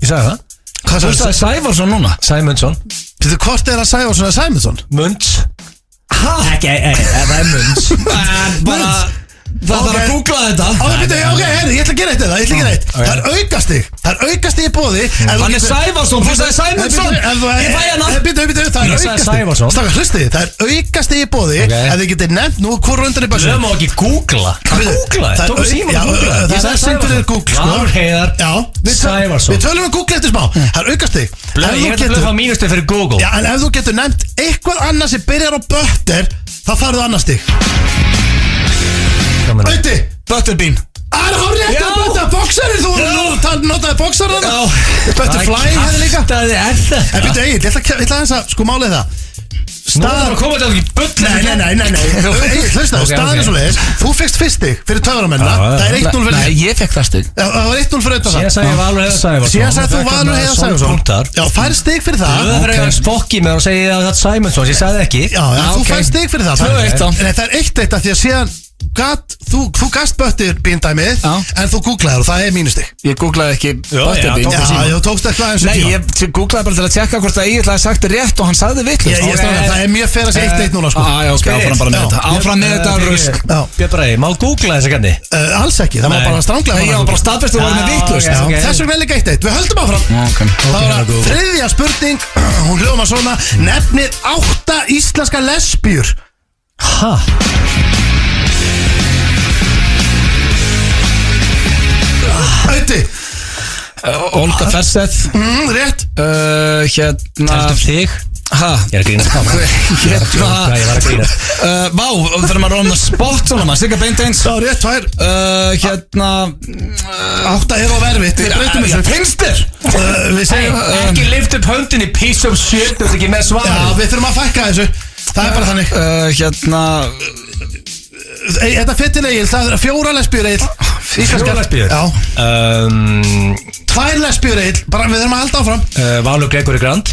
Ég sagði það. Hvað sagði Sævarsson núna? Sæmundsson. Þetta hvort er að Sævarsson eða Sæmundsson? Munds. Ekki, það er Munds. Bara það þarf að googla þetta. Ok, ég ætla að gera eitt. Það er aukastig. Það er aukastig í boði. Hann er Sævarsson, þú sagði Sæmundsson. Ég fæ hana. Það er aukastig. Staka, hlustið, það er aukastig í boði. Ef þið getið nefnt nú hvort undan í börsum. Við höfum ekki googla. Tóku síman að googla. Það er sendurinn Google, sko. Valur Heiðar Sævarsson. Við tölum Google eftir smá. Það er aukastig. Ég ætla að fá mínustig fyrir Google. Já, en ef þú getur nefnt eitthvað annað sem byrjar á bötter, þá farðu annað stig. Auti, Butterbean. Það er hárið eftir að bötta boxarinn. Þú notaði boxar þarna. Butterfly hefði líka. Það er það. En byrju Egil, ég ætla aðeins að sko málið það. Nú þarf að koma þetta ekki bull. Nei Egil, hlustaðu, staðan er svo leiðis. Þú fegst fyrst stig fyrir töframennina. Það er 1-0 fyrir. Nei, ég fekk það stig. Það var 1-0 fyrir auðvitað. Síðan sagði Valur Heiðar Sævarsson. Síðan sagði þú Valur Heiðar Sævarsson. Já, fær stig fyrir það. Þú þarf að spokki með og segja að það er Sæmundsson. Ég sagði ekki. Já, þú fær stig fyrir það. 2-1. Nei, það er 1-1 af því að síðan þú gast Butterbean dæmið en þú googlaði og það er mínustig. Ég googlaði ekki Butterbean. Já, þú tókst eitthvað eins og tíma. Nei, ég googlaði bara til að tjekka hvort að Egil hafi sagt rétt og hann sagði vitlaust. Það er mjög fer að segja 1-1 núna, sko. Ok, áfram bara með þetta. Áfram með þetta rusk. Björn Bragi, má googla þess að kanni? Alls ekki, það má bara stranglega. Nei, ég var bara staðfest og var með vitlaust. Þess vegna er líka 1-1. Við höldum áfram. Það var þriðja spurning. Hún hljómar svona: nefnið 8 íslenska lesbíur. Auti Olga Ferseth. Rétt. Teltum þig. Ég er að grína. Ég var að grína. Vá, þegar maður er on the spot svona maður, Sigga Beinteins. Já, rétt, 2. 8 er á verfitt. Við breytum þessu. Finnst þér? Við segjum ekki lift upp höndin í piece of shit. Þú ert ekki með svar. Já, við þurfum að fækka þessu. Það er bara þannig. Þetta fettin Egil, það er 4 lesbíur Egil. 4 lesbíur? Já. 2 lesbíur Egil, bara við þurfum að halda áfram. Valur Gregory Grand.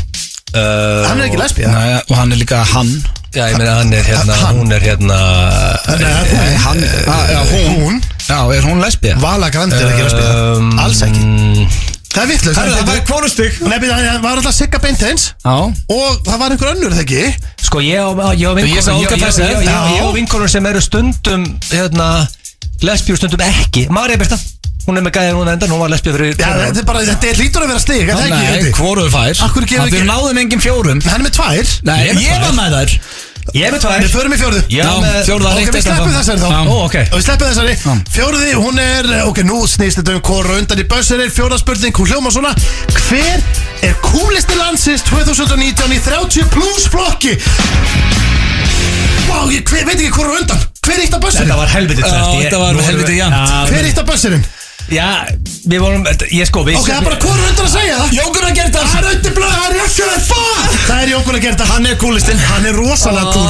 Hann er ekki lesbía. Nei, og hann er líka hann. Já, ég meina hann er hérna, hún er hérna. Nei, hann, hún. Já, er hún lesbía? Vala Grand er ekki lesbía. Alls ekki. Það er vitlaust. Það er hvorustig. Nei, það var alltaf Sigga Beinteins. Já. Og það var einhver önnur, það ekki? Sko, ég og vinkonur sem eru stundum lesbíur, stundum ekki. Marja Birta, hún er með gæðið núna endan, hún var lesbíu fyrir. Já, þetta er lítur að vera stig, það ekki? Nei, hvoruðu fær. Akkur gefur ekki. Þið náðum engin 4. Hann er með 2. Nei, ég var með þær. Ég er með 2. Við förum í 4. Já, 4. Ok, við sleppum þessari þá. Ok. Og við sleppum þessari. 4, hún er, ok, nú snýst þetta hvora undan í bössurir. 4. spurning, hún hljómar svona: hver er kúlisti landsins 2019 í 30+ flokki? Vá, ég veit ekki hvora undan. Hver ítt á bössurinn? Þetta var helviti tvært. Þetta var helviti jæmt. Hver ítt á bössurinn? Já, við vorum, ég sko, við... Ok, það er bara hvora undan að segja það. Jóngur að gera það. Það er undir blöð, það er rétt. Það er Jóngur að gera það. Hann er kúlistinn. Hann er rosalega kúl.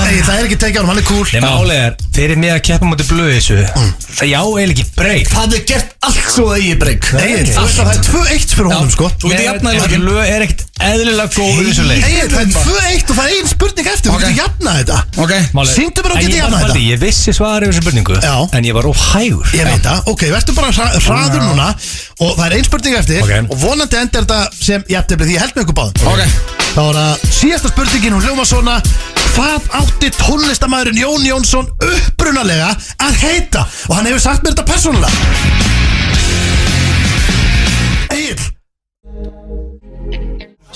Nei, það er ekki tekið á hann, hann er kúl. Nei, málega er, fyrir mig að keppa mútið blöð þessu. Það já, eiginlega ekki breyk. Það er gert allt svo að ég breyk. Nei, það er 2-1 fyrir honum, sko. Þú getur jafnað í lokin. Blöð er ekkert eðlilega góð í þessu leik. Nei, það er 2-1 og það er ein spurning eftir. Þú getur jafnað þetta. Ok. Sýndu mér og getur jafnað þetta. Ég vissi svarið yfir þessu spurningu, en ég var of hægur. Ég veit það. Ok, verður bara hraður núna og það er ein spurning eftir og vonandi endar þetta sem jafntefli því ég held með ykkur báðum. Ok. Þá er það síðasta spurningin, hún hljómar svona: hvað átti tónlistamæðurinn Jón Jónsson upprunalega að heita? Og hann hefur sagt mér þetta persónulega. Egil.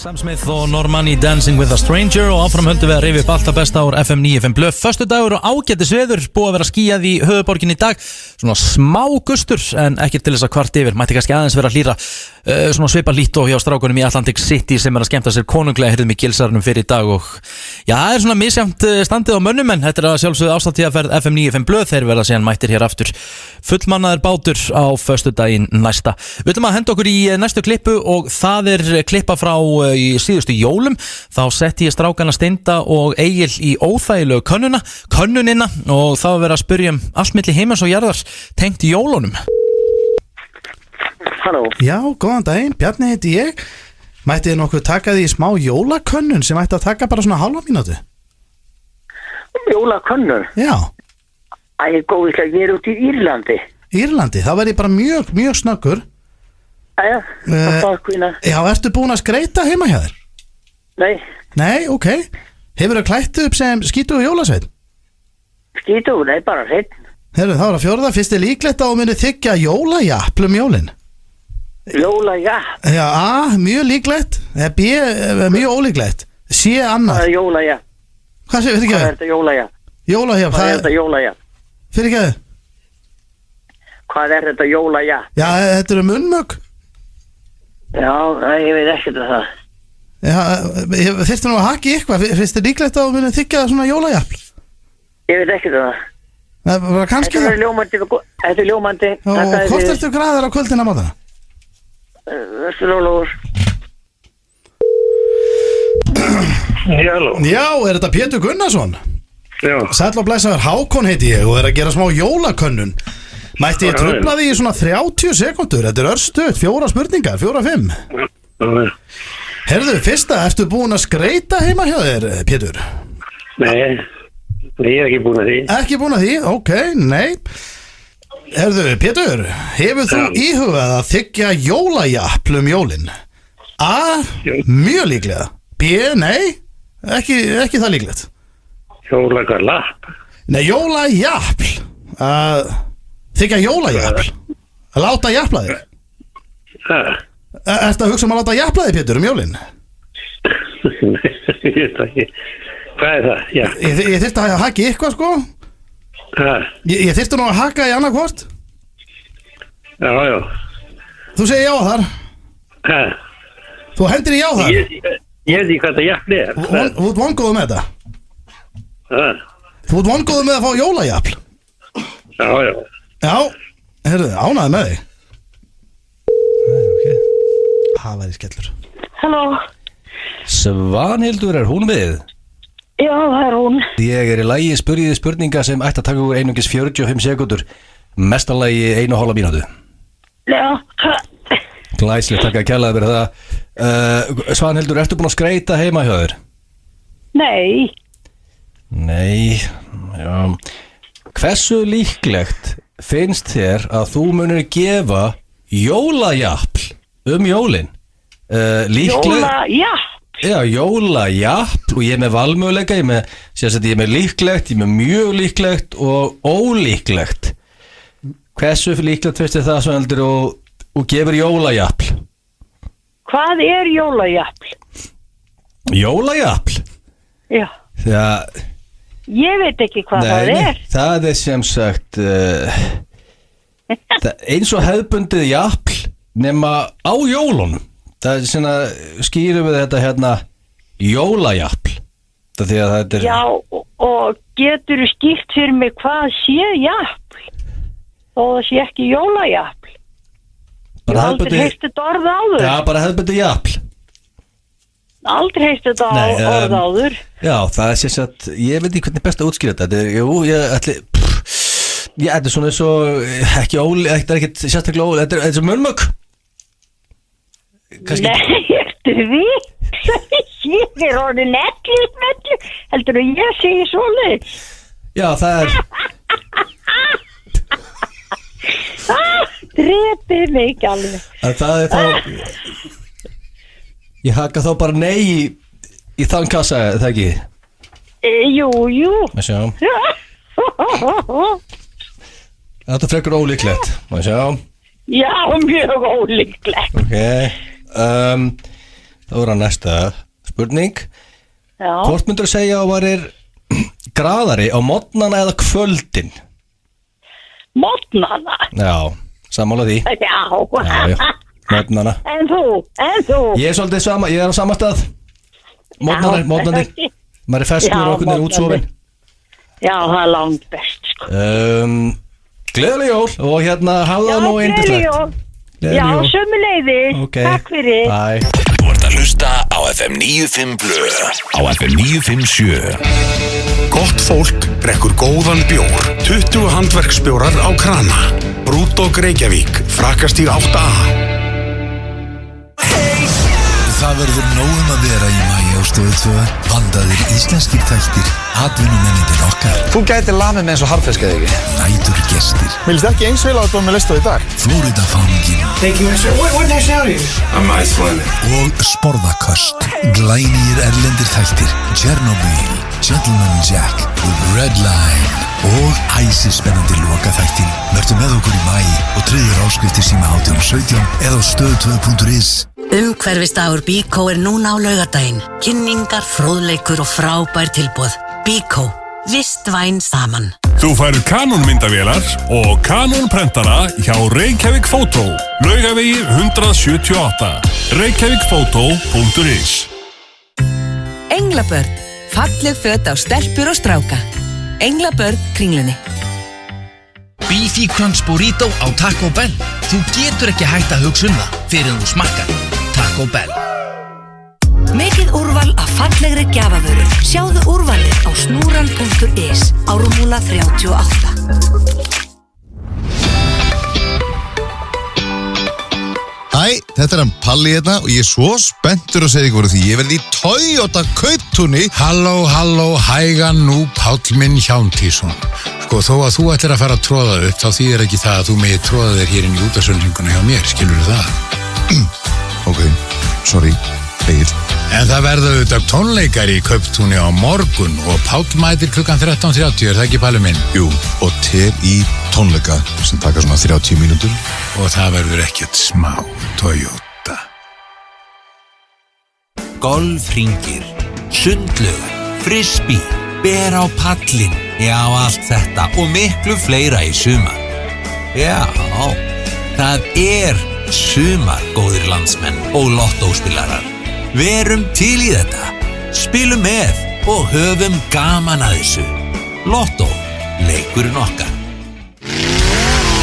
Sam Smith og Normani Dancing with a Stranger og áfram höldum við að rifja upp allt að besta ár FM 95 blöð. Föstudagur og ágætis veður, búið að vera skýjað í höfuborgin í dag, svona smá gustur en ekkert til þess að kvart yfir, mætti kannski aðeins vera að hlýra svona svipa lít og hjá strákunum í Atlantic City sem er að skemmta sér konunglega, heyrðum í Gilsarnum fyrir í dag og já, það er svona misjæmt standið á mönnum en þetta er að sjálfsögðu ástættíðaferð FM 95 blöð, þeir verða síðan mættir hér aftur fullmannaður bátur á föstudaginn næsta. Við ætlum að henda okkur í næstu klippu og það er klippa frá í síðustu jólum. Þá setti ég strákana Steinda og Egil í óþægilegu könnunina og þá verið að spyrja allt milli heimans og jarðar tengt jólunum. Halló. Já, góðan daginn, Bjarni heiti ég. Mætti þið nokkuð taka því smá jólakönnun sem ætti að taka bara svona halva mínútu? Jólakönnun? Já. Æ, góðislega, ég er út í Írlandi. Írlandi, það verði bara mjög snöggur. Já, ertu búin að skreita heima hjá þér? Nei. Nei, ok. Hefurðu klætt upp sem skítugu jólasveinn? Skítugu, nei, bara hreinn. Herru, þá er að fjórða, fyrst er líklegt að þú myndir þykja jólajafl jólin. Jólajafl? Já, A, mjög líklegt, B, mjög ólíklegt, C, annað. Hvað er jólajafl? Hvað er þetta jólajafl? Jólajafl, hvað er þetta jólajafl? Fyrir ekki að Hvað er þetta jólajafl? Já, þetta eru munnmögg. Já, ég veit ekkert það. Já, þyrftu nú að haki eitthvað, fyrst er líklegt að þú myndir þykja svona jólajafl. Ég veit ekkert það. Það var kannski það. Þetta er ljómandi. Og hvort ertu græðar á kvöldin á mótana? Vesturólúr. Já, er þetta Pétur Gunnarsson? Já. Sæll og blessaður, Hákon heiti ég og er að gera smá jólakönnun. Mætti ég trufla því í svona 30 sekundur? Þetta er örstuð, 4 spurningar, 4-5. Herðu, fyrsta, ertu búin að skreita heima hjá þér, Pétur? Nei, ég er ekki búin að því. Ekki búin að því, ok, nei. Herðu, Pétur, hefur þú íhugað að þykja jólajafl jólin? A, mjög líklega. B, nei, ekki það líklegt. Jólagalapp? Nei, jólajafl. Þykja jólajafl. Að láta jafla þig. Ertu að hugsa að láta jafla þig, Pétur, jólin? Nei, ég veit ekki. Hvað er það? Já. Ég þyrfti að haka í eitthvað, sko. Ég þyrfti nú að haka í annað hvort. Já. Þú segir já þar. Þú hendir í já þar. Ég veit ekki hvað það jafn er. Þú ert vongóðu með þetta. Þú ert vongóðu með að fá jólajafl. Já. Já, herru, ánæði með þig. Það væri skellur. Halló. Svanhildur, er hún við? Já, það er hún. Ég er í lagi spurjiði spurninga sem ætti að taka úr einungis 45 sekundur. Mestalagi 1,5 mínútu. Já. Glæslega, takk að kjallaði fyrir það. Svanhildur, ertu búin að skreita heima hjá þér? Nei, já. Hversu líklegt finnst þér að þú munir gefa jólajafl jólin? Jólajafl? Já, jólajafl og ég er með valmöguleika, ég er með líklegt, ég er með mjög líklegt og ólíklegt. Hversu líklegt finnst þér það, Svanhildur, og gefur jólajafl? Hvað er jólajafl? Jólajafl? Já. Ég veit ekki hvað það er. Það er sem sagt eins og hefðbundið jafl nema á jólunum. Það er svona, skýrum við þetta hérna jólajafl. Já, og getur þú skýrt fyrir mig hvað sé jafl? Þó það sé ekki jólajafl. Ég hef aldrei heyrt þetta orð áður. Já, bara hefðbundið jafl. Aldrei heyrt þetta orð áður. Já, það er sem sagt, ég veit ekki hvernig best að útskýra þetta. Þetta er svona svo ekki þetta er ekkert sérstaklega óli, þetta er svo mölmögg. Nei, ertu við? Ég er orðin ellismellu. Heldur þú ég segi svoleið? Já, það er drepið mig ekki alveg. Það er þá ég haka þá bara nei í þann kassa, það ekki? Jú. Má sjá. Þetta er frekar ólíklegt. Má sjá. Já, mjög ólíklegt. Ok. Þá er að næsta spurning. Já. Hvort myndur þú segja að varir graðari á morgnana eða kvöldin? Morgnana? Já, sammála því. Já. Morgnana. En þú? Ég er svolítið sama, ég er á sama stað. Morgnanir. Maður er feskur og okkur er útsofin. Já, það er langt best, sko. Gleðileg jól og hérna hafa það nú eindislegt. Já, sömuleiðis. Okay. Takk fyrir. Bye. Þú ert að hlusta á FM 95 Blö á FM 957. Gott fólk drekkur góðan bjór. 20 handverksbjórar á krana. Brúdók Reykjavík, Frakkastíg 8A. Það verður nógum að vera í maí á Stöð 2. Vandaðir íslenskir þættir, atvinnumennirnir okkar. Þú gætir lamið með eins og harfisk eða ekki? Næturgestir. gestir. Mér líst ekki eins vel á þetta með listu í dag. Florida fangin. Thank you, sir. What nationality is? I'm Icelandic. Og sporðaköst. Glænýr erlendir þættir. Chernobyl, Gentleman Jack, The Red Line og æsispennandi lokaþættir. Vertu með okkur í maí og tryggðu áskriftir síma 1817 eða á stöð2.is. Umhverfisdagur Bíkó núna á laugardaginn. Kynningar, fróðleikur og frábær tilboð. Bíkó. Vistvæn saman. Þú færð Canon myndavélar og Canon prentara hjá Reykjavík Photo. Laugavegi 178. reykjavikphoto.is. Englabörn. Falleg föt á stelpur og stráka. Englabörn Kringlunni. Beefy Crunch Burrito á Taco Bell. Þú getur ekki hægt að hugsa það fyrir þú smakkar. Taco Bell. Mikið úrval af fallegri gjafavöru. Sjáðu úrvalið á snúran.is. Ármúla 38. Hæ, þetta hann Palli hérna og ég svo spenntur að segja ykkur því ég verði í Toyota Kauptúni. Halló, hægan nú Páll minn Hjálmtísson. Sko, þó að þú ætlir að fara að tróða upp, þá þýðir ekki það að þú megir tróða þér hér inn í útvarpssendinguna hjá mér, skilurðu það? Ok, sorry, Egil. En það verða auðvitað tónleikar í Kauptúni á morgun og Páll mætir klukkan 13:30, það ekki Palli minn? Jú, og til í tónleika sem taka svona 30 mínútur. Og það verður ekkert smá Toyota. Golfhringir, sundlaug, frisbee, ber á pallin, já allt þetta og miklu fleira í sumar. Já, það sumar, góðir landsmenn og lottóspilarar. Verum til í þetta, spilum með og höfum gaman að þessu. Lottó, leikurinn okkar.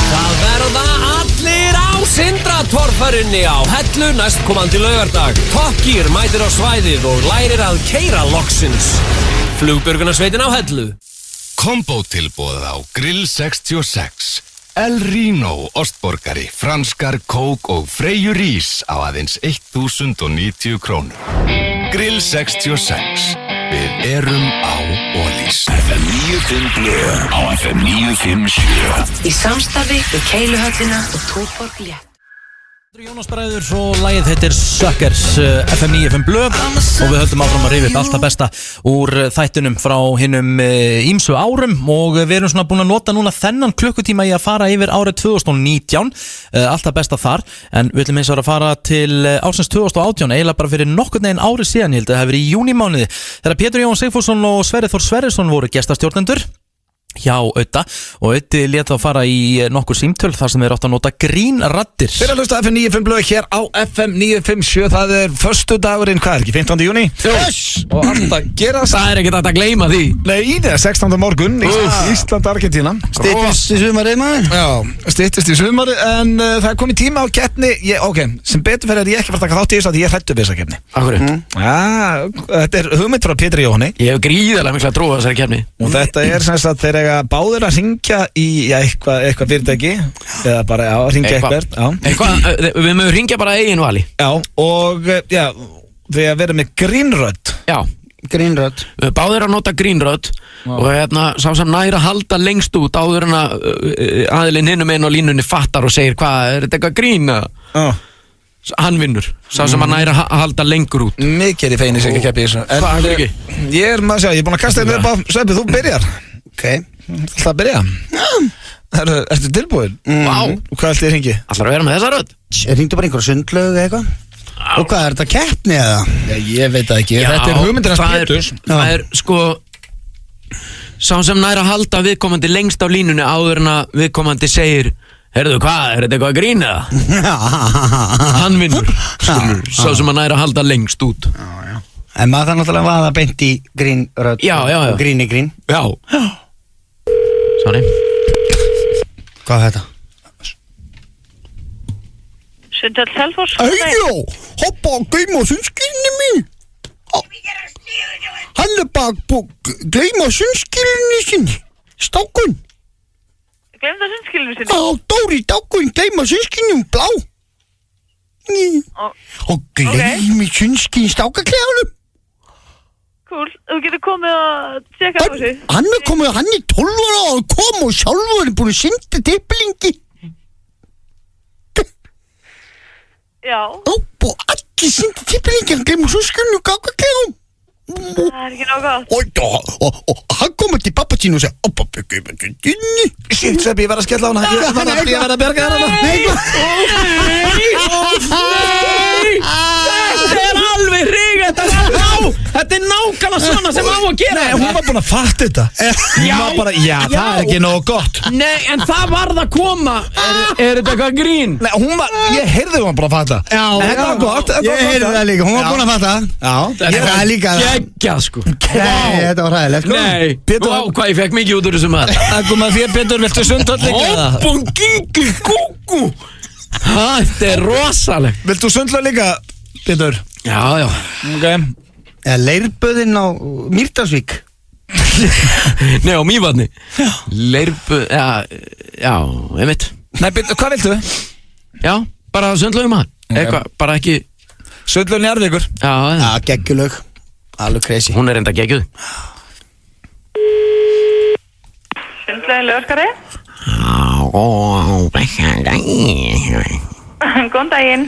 Það verða allir á Sindratorfarinni á Hellu næstkomandi laugardag. Top Gear mætir á svæðið og lærir að keyra loksins. Flugbjörgunarsveitin á Hellu. Kombótilboð á Grill 66. El Rino, ostborgari, franskar, kók og Freyju rís á aðeins 1090 krónur. Grill 66. Við erum á Ólís. FM 95 Blö á FM 957. Í samstarfi við Keiluhöllina og Túborg Létt. Jónas Bræður og lagið heitir Suckers, FM 95 Blö og við höldum áfram að rifja upp allt það besta úr þættunum frá hinnum ýmsu árum og við erum svona búin að nota núna þennan klukkutíma í að fara yfir árið 2019, allt það besta þar, en við ætlum eins og að fara til ársins 2018, eiginlega bara fyrir nokkurn veginn árið síðan, ég held að það hefur verið í júnímánuði þegar Pétur Jón Sigfússon og Sverrir Þór Sverrisson voru gestastjórnendur hjá Auta og Auti lét þá fara í nokkur símtöl þar sem þeir átt að nota grínraddir. Fyrir að hlusta FM 95 Blöð hér á FM 957, það er föstudagurinn, hvað er ekki, 15. júní? Yes! Og alltaf gerast. Það er ekkert hægt að gleyma því. Nei, það er 16. morgun, Ísland-Argentína. Styttist í sumarið maður? Já, styttist í sumarið, en það er komið tíma á keppni, sem betur fyrir að ég ekki var að taka þátt í þess að ég hrættu við þessa keppni. Akkur? Þetta er hugmynd frá Pétri Jóhanni. Ég hef gríðarlega mikla trú á þessari keppni. Og þetta er sem sagt þeir eiga báðir að hringja í eitthvað fyrirtæki eða bara hringja eitthvað. Við mögum hringja bara eigin vali. Já, og við að vera með grínrödd. Já, grínrödd. Við báðir að nota grínrödd og sá sem næra að halda lengst út áður en að aðilinn hinum einn á línunni fattar og segir hvað, er þetta eitthvað grín? Hann vinnur, sá sem að næra að halda lengur út. Mikið er í feinis ekki keppi í þessu. Hvað er ekki? Ég er búin að kasta þér upp á Sveppi, þú byrjar. Ok. Það byrja? Ertu tilbúin? Vá. Hvað ætti ég hringi? Ætlar að vera með þessa rödd? Hringdu bara einhverja sundlaug eða eitthvað? Og hvað, er þetta keppni eða? Ég veit það ekki, þetta er hugmyndir hans Péturs. Það er sko sá sem næra að halda viðkomandi lengst á línunni áður en að viðkomandi segir heyrðu hvað, er þetta eitthvað að grína? Hann vinnur, sá sem að næra að halda lengst út. En maður það náttúrulega var að beint í grínrödd. Já. Og grín í grín. Já. Sorry. Hvað er þetta? Sundhöll Selfoss. Æjó, hoppa og gleyma sunnskilinu mín. Hann er bara gleyma sunnskilinu sinni. Stákun. Glemda sunnskilinu sinni? Já, Dóri Stákun, gleyma sunnskilinu blá. Og gleymi sunnskilinu stákaklefanum. Cool, þú getur komið að tjekka á þessu. Hann er komið, hann er 12 ára og kom og sjálfur er búin að synda tippelingi. Já. Og allir synda tippelingi, hann glemur svo skunni og gagaklegum. Það er ekki nóg gott. Og hann komið til pappa sín og sagði, ó pappi, gauð með dynni. Shit, Sveppi, ég verð að skella á hana. Ég verð að berga hana. Nei! Þetta er alveg rík, þetta er nákvæmlega svona sem á að gera. Nei, hún var búin að fatta þetta. Hún var bara, það er ekki nógu gott. Nei, en það varð að koma. Er þetta eitthvað grín? Nei, ég heyrði hún bara að fatta. Já, þetta var gott. Ég heyrði það líka, hún var búin að fatta. Já, það er líka geggjað sko. Nei, þetta var hræðilegt sko. Nei, hvað ég fekk mikið út úr þessum maður. Það kom að þér, Pétur, viltu sundhöll líka? Oppungingi kúku. Þetta er rosalegt. Viltu sundhöll líka, Pétur? Já. Ok. Leirböðin á Mýrdalsvík. Nei, á Mývatni. Leirböð, já, einmitt. Nei, hvað viltu? Já, bara sundlaugum maður. Eitthvað, bara ekki. Sundlaugin í Arvíkur. Já, geggjulög. Alveg crazy. Hún er enda geggjuð. Sundlaugin Lögskari. Blessaðan daginn. Góðan daginn.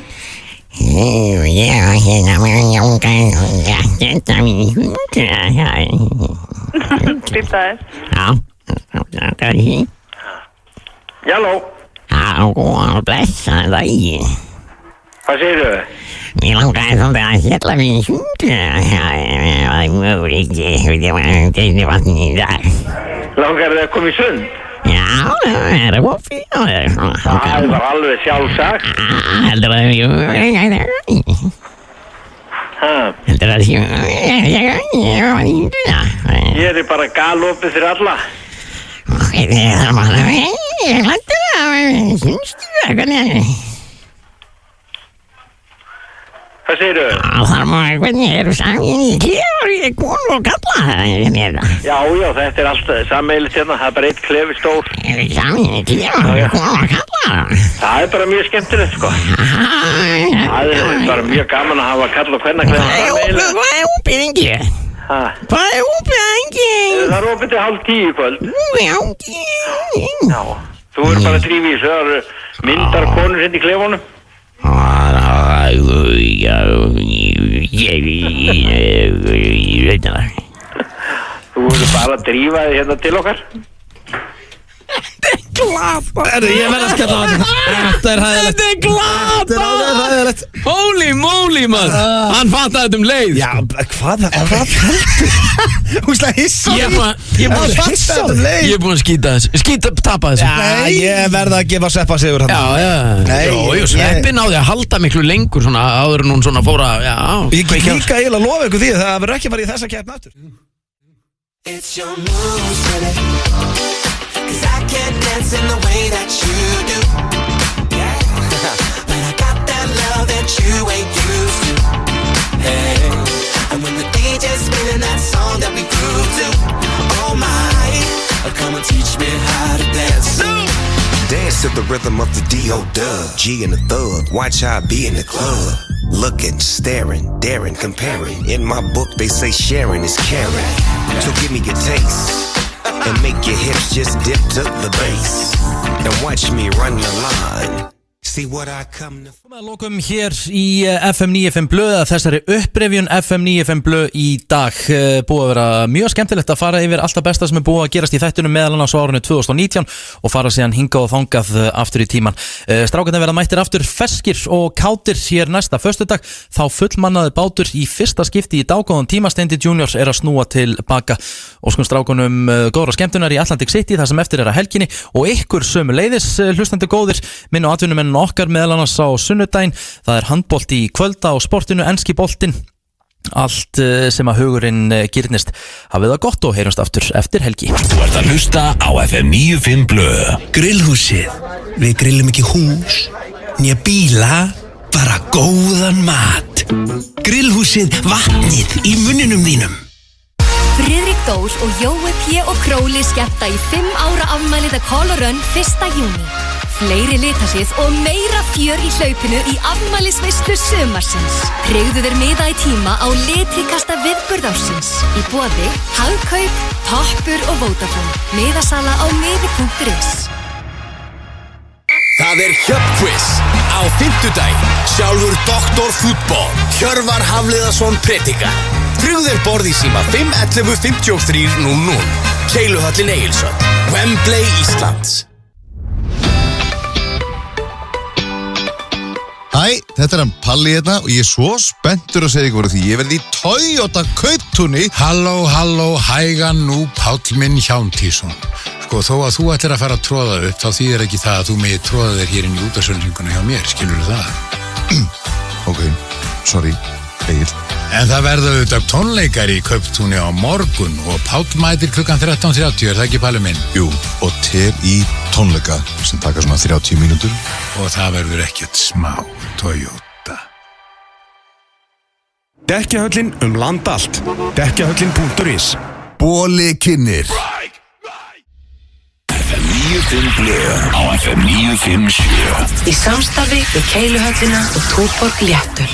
Hérna með Jóngan og þetta mín hundra. Býtaðis. Já, það er því. Jalló. Blessaðan daginn. Hvað segirðu? Mér langaði svolítið að skella mín hundra. Það er möguleiki, þetta vatni í dag. Langar þið að koma í sund? Já, það er opið á þér. Það var alveg sjálfsagt. Heldur að Heldur að Ég er bara galopið fyrir alla. Það er bara ég hætti það, syngstu það, hvernig Hvað segirðu? Það er hvernig eru samin í klefur, konu og kalla Já, þetta er allt sameiginlegt hérna, það er bara eitt klefi stór. Samin í klefur, konu og kalla Það er bara mjög skemmtilegt, sko. Það er bara mjög gaman að hafa kalla og kvenna klefa. Hvað er opið engi? Hvað er opið engi? Það er opið til 9:30 í kvöld. Já, þú verður bara að drífa í þessu, það eru myndar konur hérna í klefunum. Þú verður bara að drífa þig hérna til okkar. Glata. Ég verð að skella á þetta. Þetta er hæðilegt. Þetta er glata. Þetta er alveg hæðilegt. Holy moly, maður. Hann fattaði þetta leið. Já, hvað heldur? Hún slá hissa. Ég er búin að skýta þessu. Tapa þessu. Já, ég verð að gefa Sveppa sigur hann. Já. Sveppi náði að halda miklu lengur svona áður en hún svona fóra, já. Ég get líka eiginlega að lofa ykkur því að það verður ekki að fara í þessa keppni aftur. It's your moves, baby. 'Cause I can't dance in the way that you do. Yeah. But I got that love that you ain't used to. Hey. And when the DJ's spinning that song that we grew to, oh my, come and teach me how to dance. Dance to the rhythm of the D.O.Dub, G and the Thug. Watch how I be in the club. Looking, staring, daring, comparing. In my book they say sharing is caring. So give me your taste and make your hips just dip to the bass. And watch me run the line. See what I come to. Lokum hér í FM 95 blöð að þessari upprifjun FM 95 blöð í dag. Búið að vera mjög skemmtilegt að fara yfir allt það besta sem er búið að gerast í þættunum meðal annars á árinu 2019 og fara síðan hingað og þangað aftur í tíman. Strákarnir verða mættir aftur ferskir og kátir hér næsta föstudag. Þá fullmannaði bátur í fyrsta skipti í dágóðan tíma. Steindi Juniors er að snúa til baka. Óskum strákunum góðra skemmtunar í Atlantic City þar sem eftir er að helginni og ykkur sömuleiðis hlustandi góðir minn og atvinnumenn okkar meðal annars á sunnudaginn. Það er handbolti í kvölda á sportinu, enski boltinn, allt sem að hugurinn girnist. Hafið það gott og heyrumst aftur eftir helgi. Þú ert að hlusta á FM 95 blöð. Grillhúsið. Við grillum ekki hús, nýja bíla, bara góðan mat. Grillhúsið, vatnið í munninum þínum. Friðrik Dór og Jói P. og Króli skemmta í 5 ára afmælið að Call & Run 1. júní. Fleiri litahlið og meira fjör í hlaupinu í afmælisveislu sumarsins. Tryggðu þér miða í tíma á litrikasta viðburð ársins. Í boði Hagkaup, Toppur og Vodafone. Miðasala á miði.is. Það Hjöpquiz á fimmtudaginn. Sjálfur Dr. Fútbol Hjörvar Hafliðason predika. Tryggðu þér borð í síma 511 53 00. Keiluhöllin Egilshöll, Wembley, Íslands. Hæ, þetta hann Palli hérna og ég svo spenntur að segja ykkur því ég verði í Toyota Kauptúni. Halló, hægan nú Páll minn Hjántísson. Þó að þú ætlir að fara að tróða upp, þá þýðir ekki það að þú megi tróða þér hér inn í útvarpssendinguna hjá mér, skilurðu það? Ok, sorry, Egil. En það verða auðvitað tónleikar í Kauptúni á morgun og Páll mætir klukkan 13:30, það ekki Palli minn? Jú, og til í tónleika sem taka svona 30 mínútur. Og það verður ekkert smá Toyota. Dekkjahöllin land allt. Dekkjahöllin.is. Bóli kynnir FM 95 Blöð á FM 957. Í samstarfi við Keiluhöllina og Túborg Léttöl.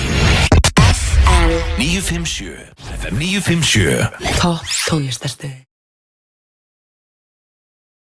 FM 957. FM 957. Topp tónlistarstöð.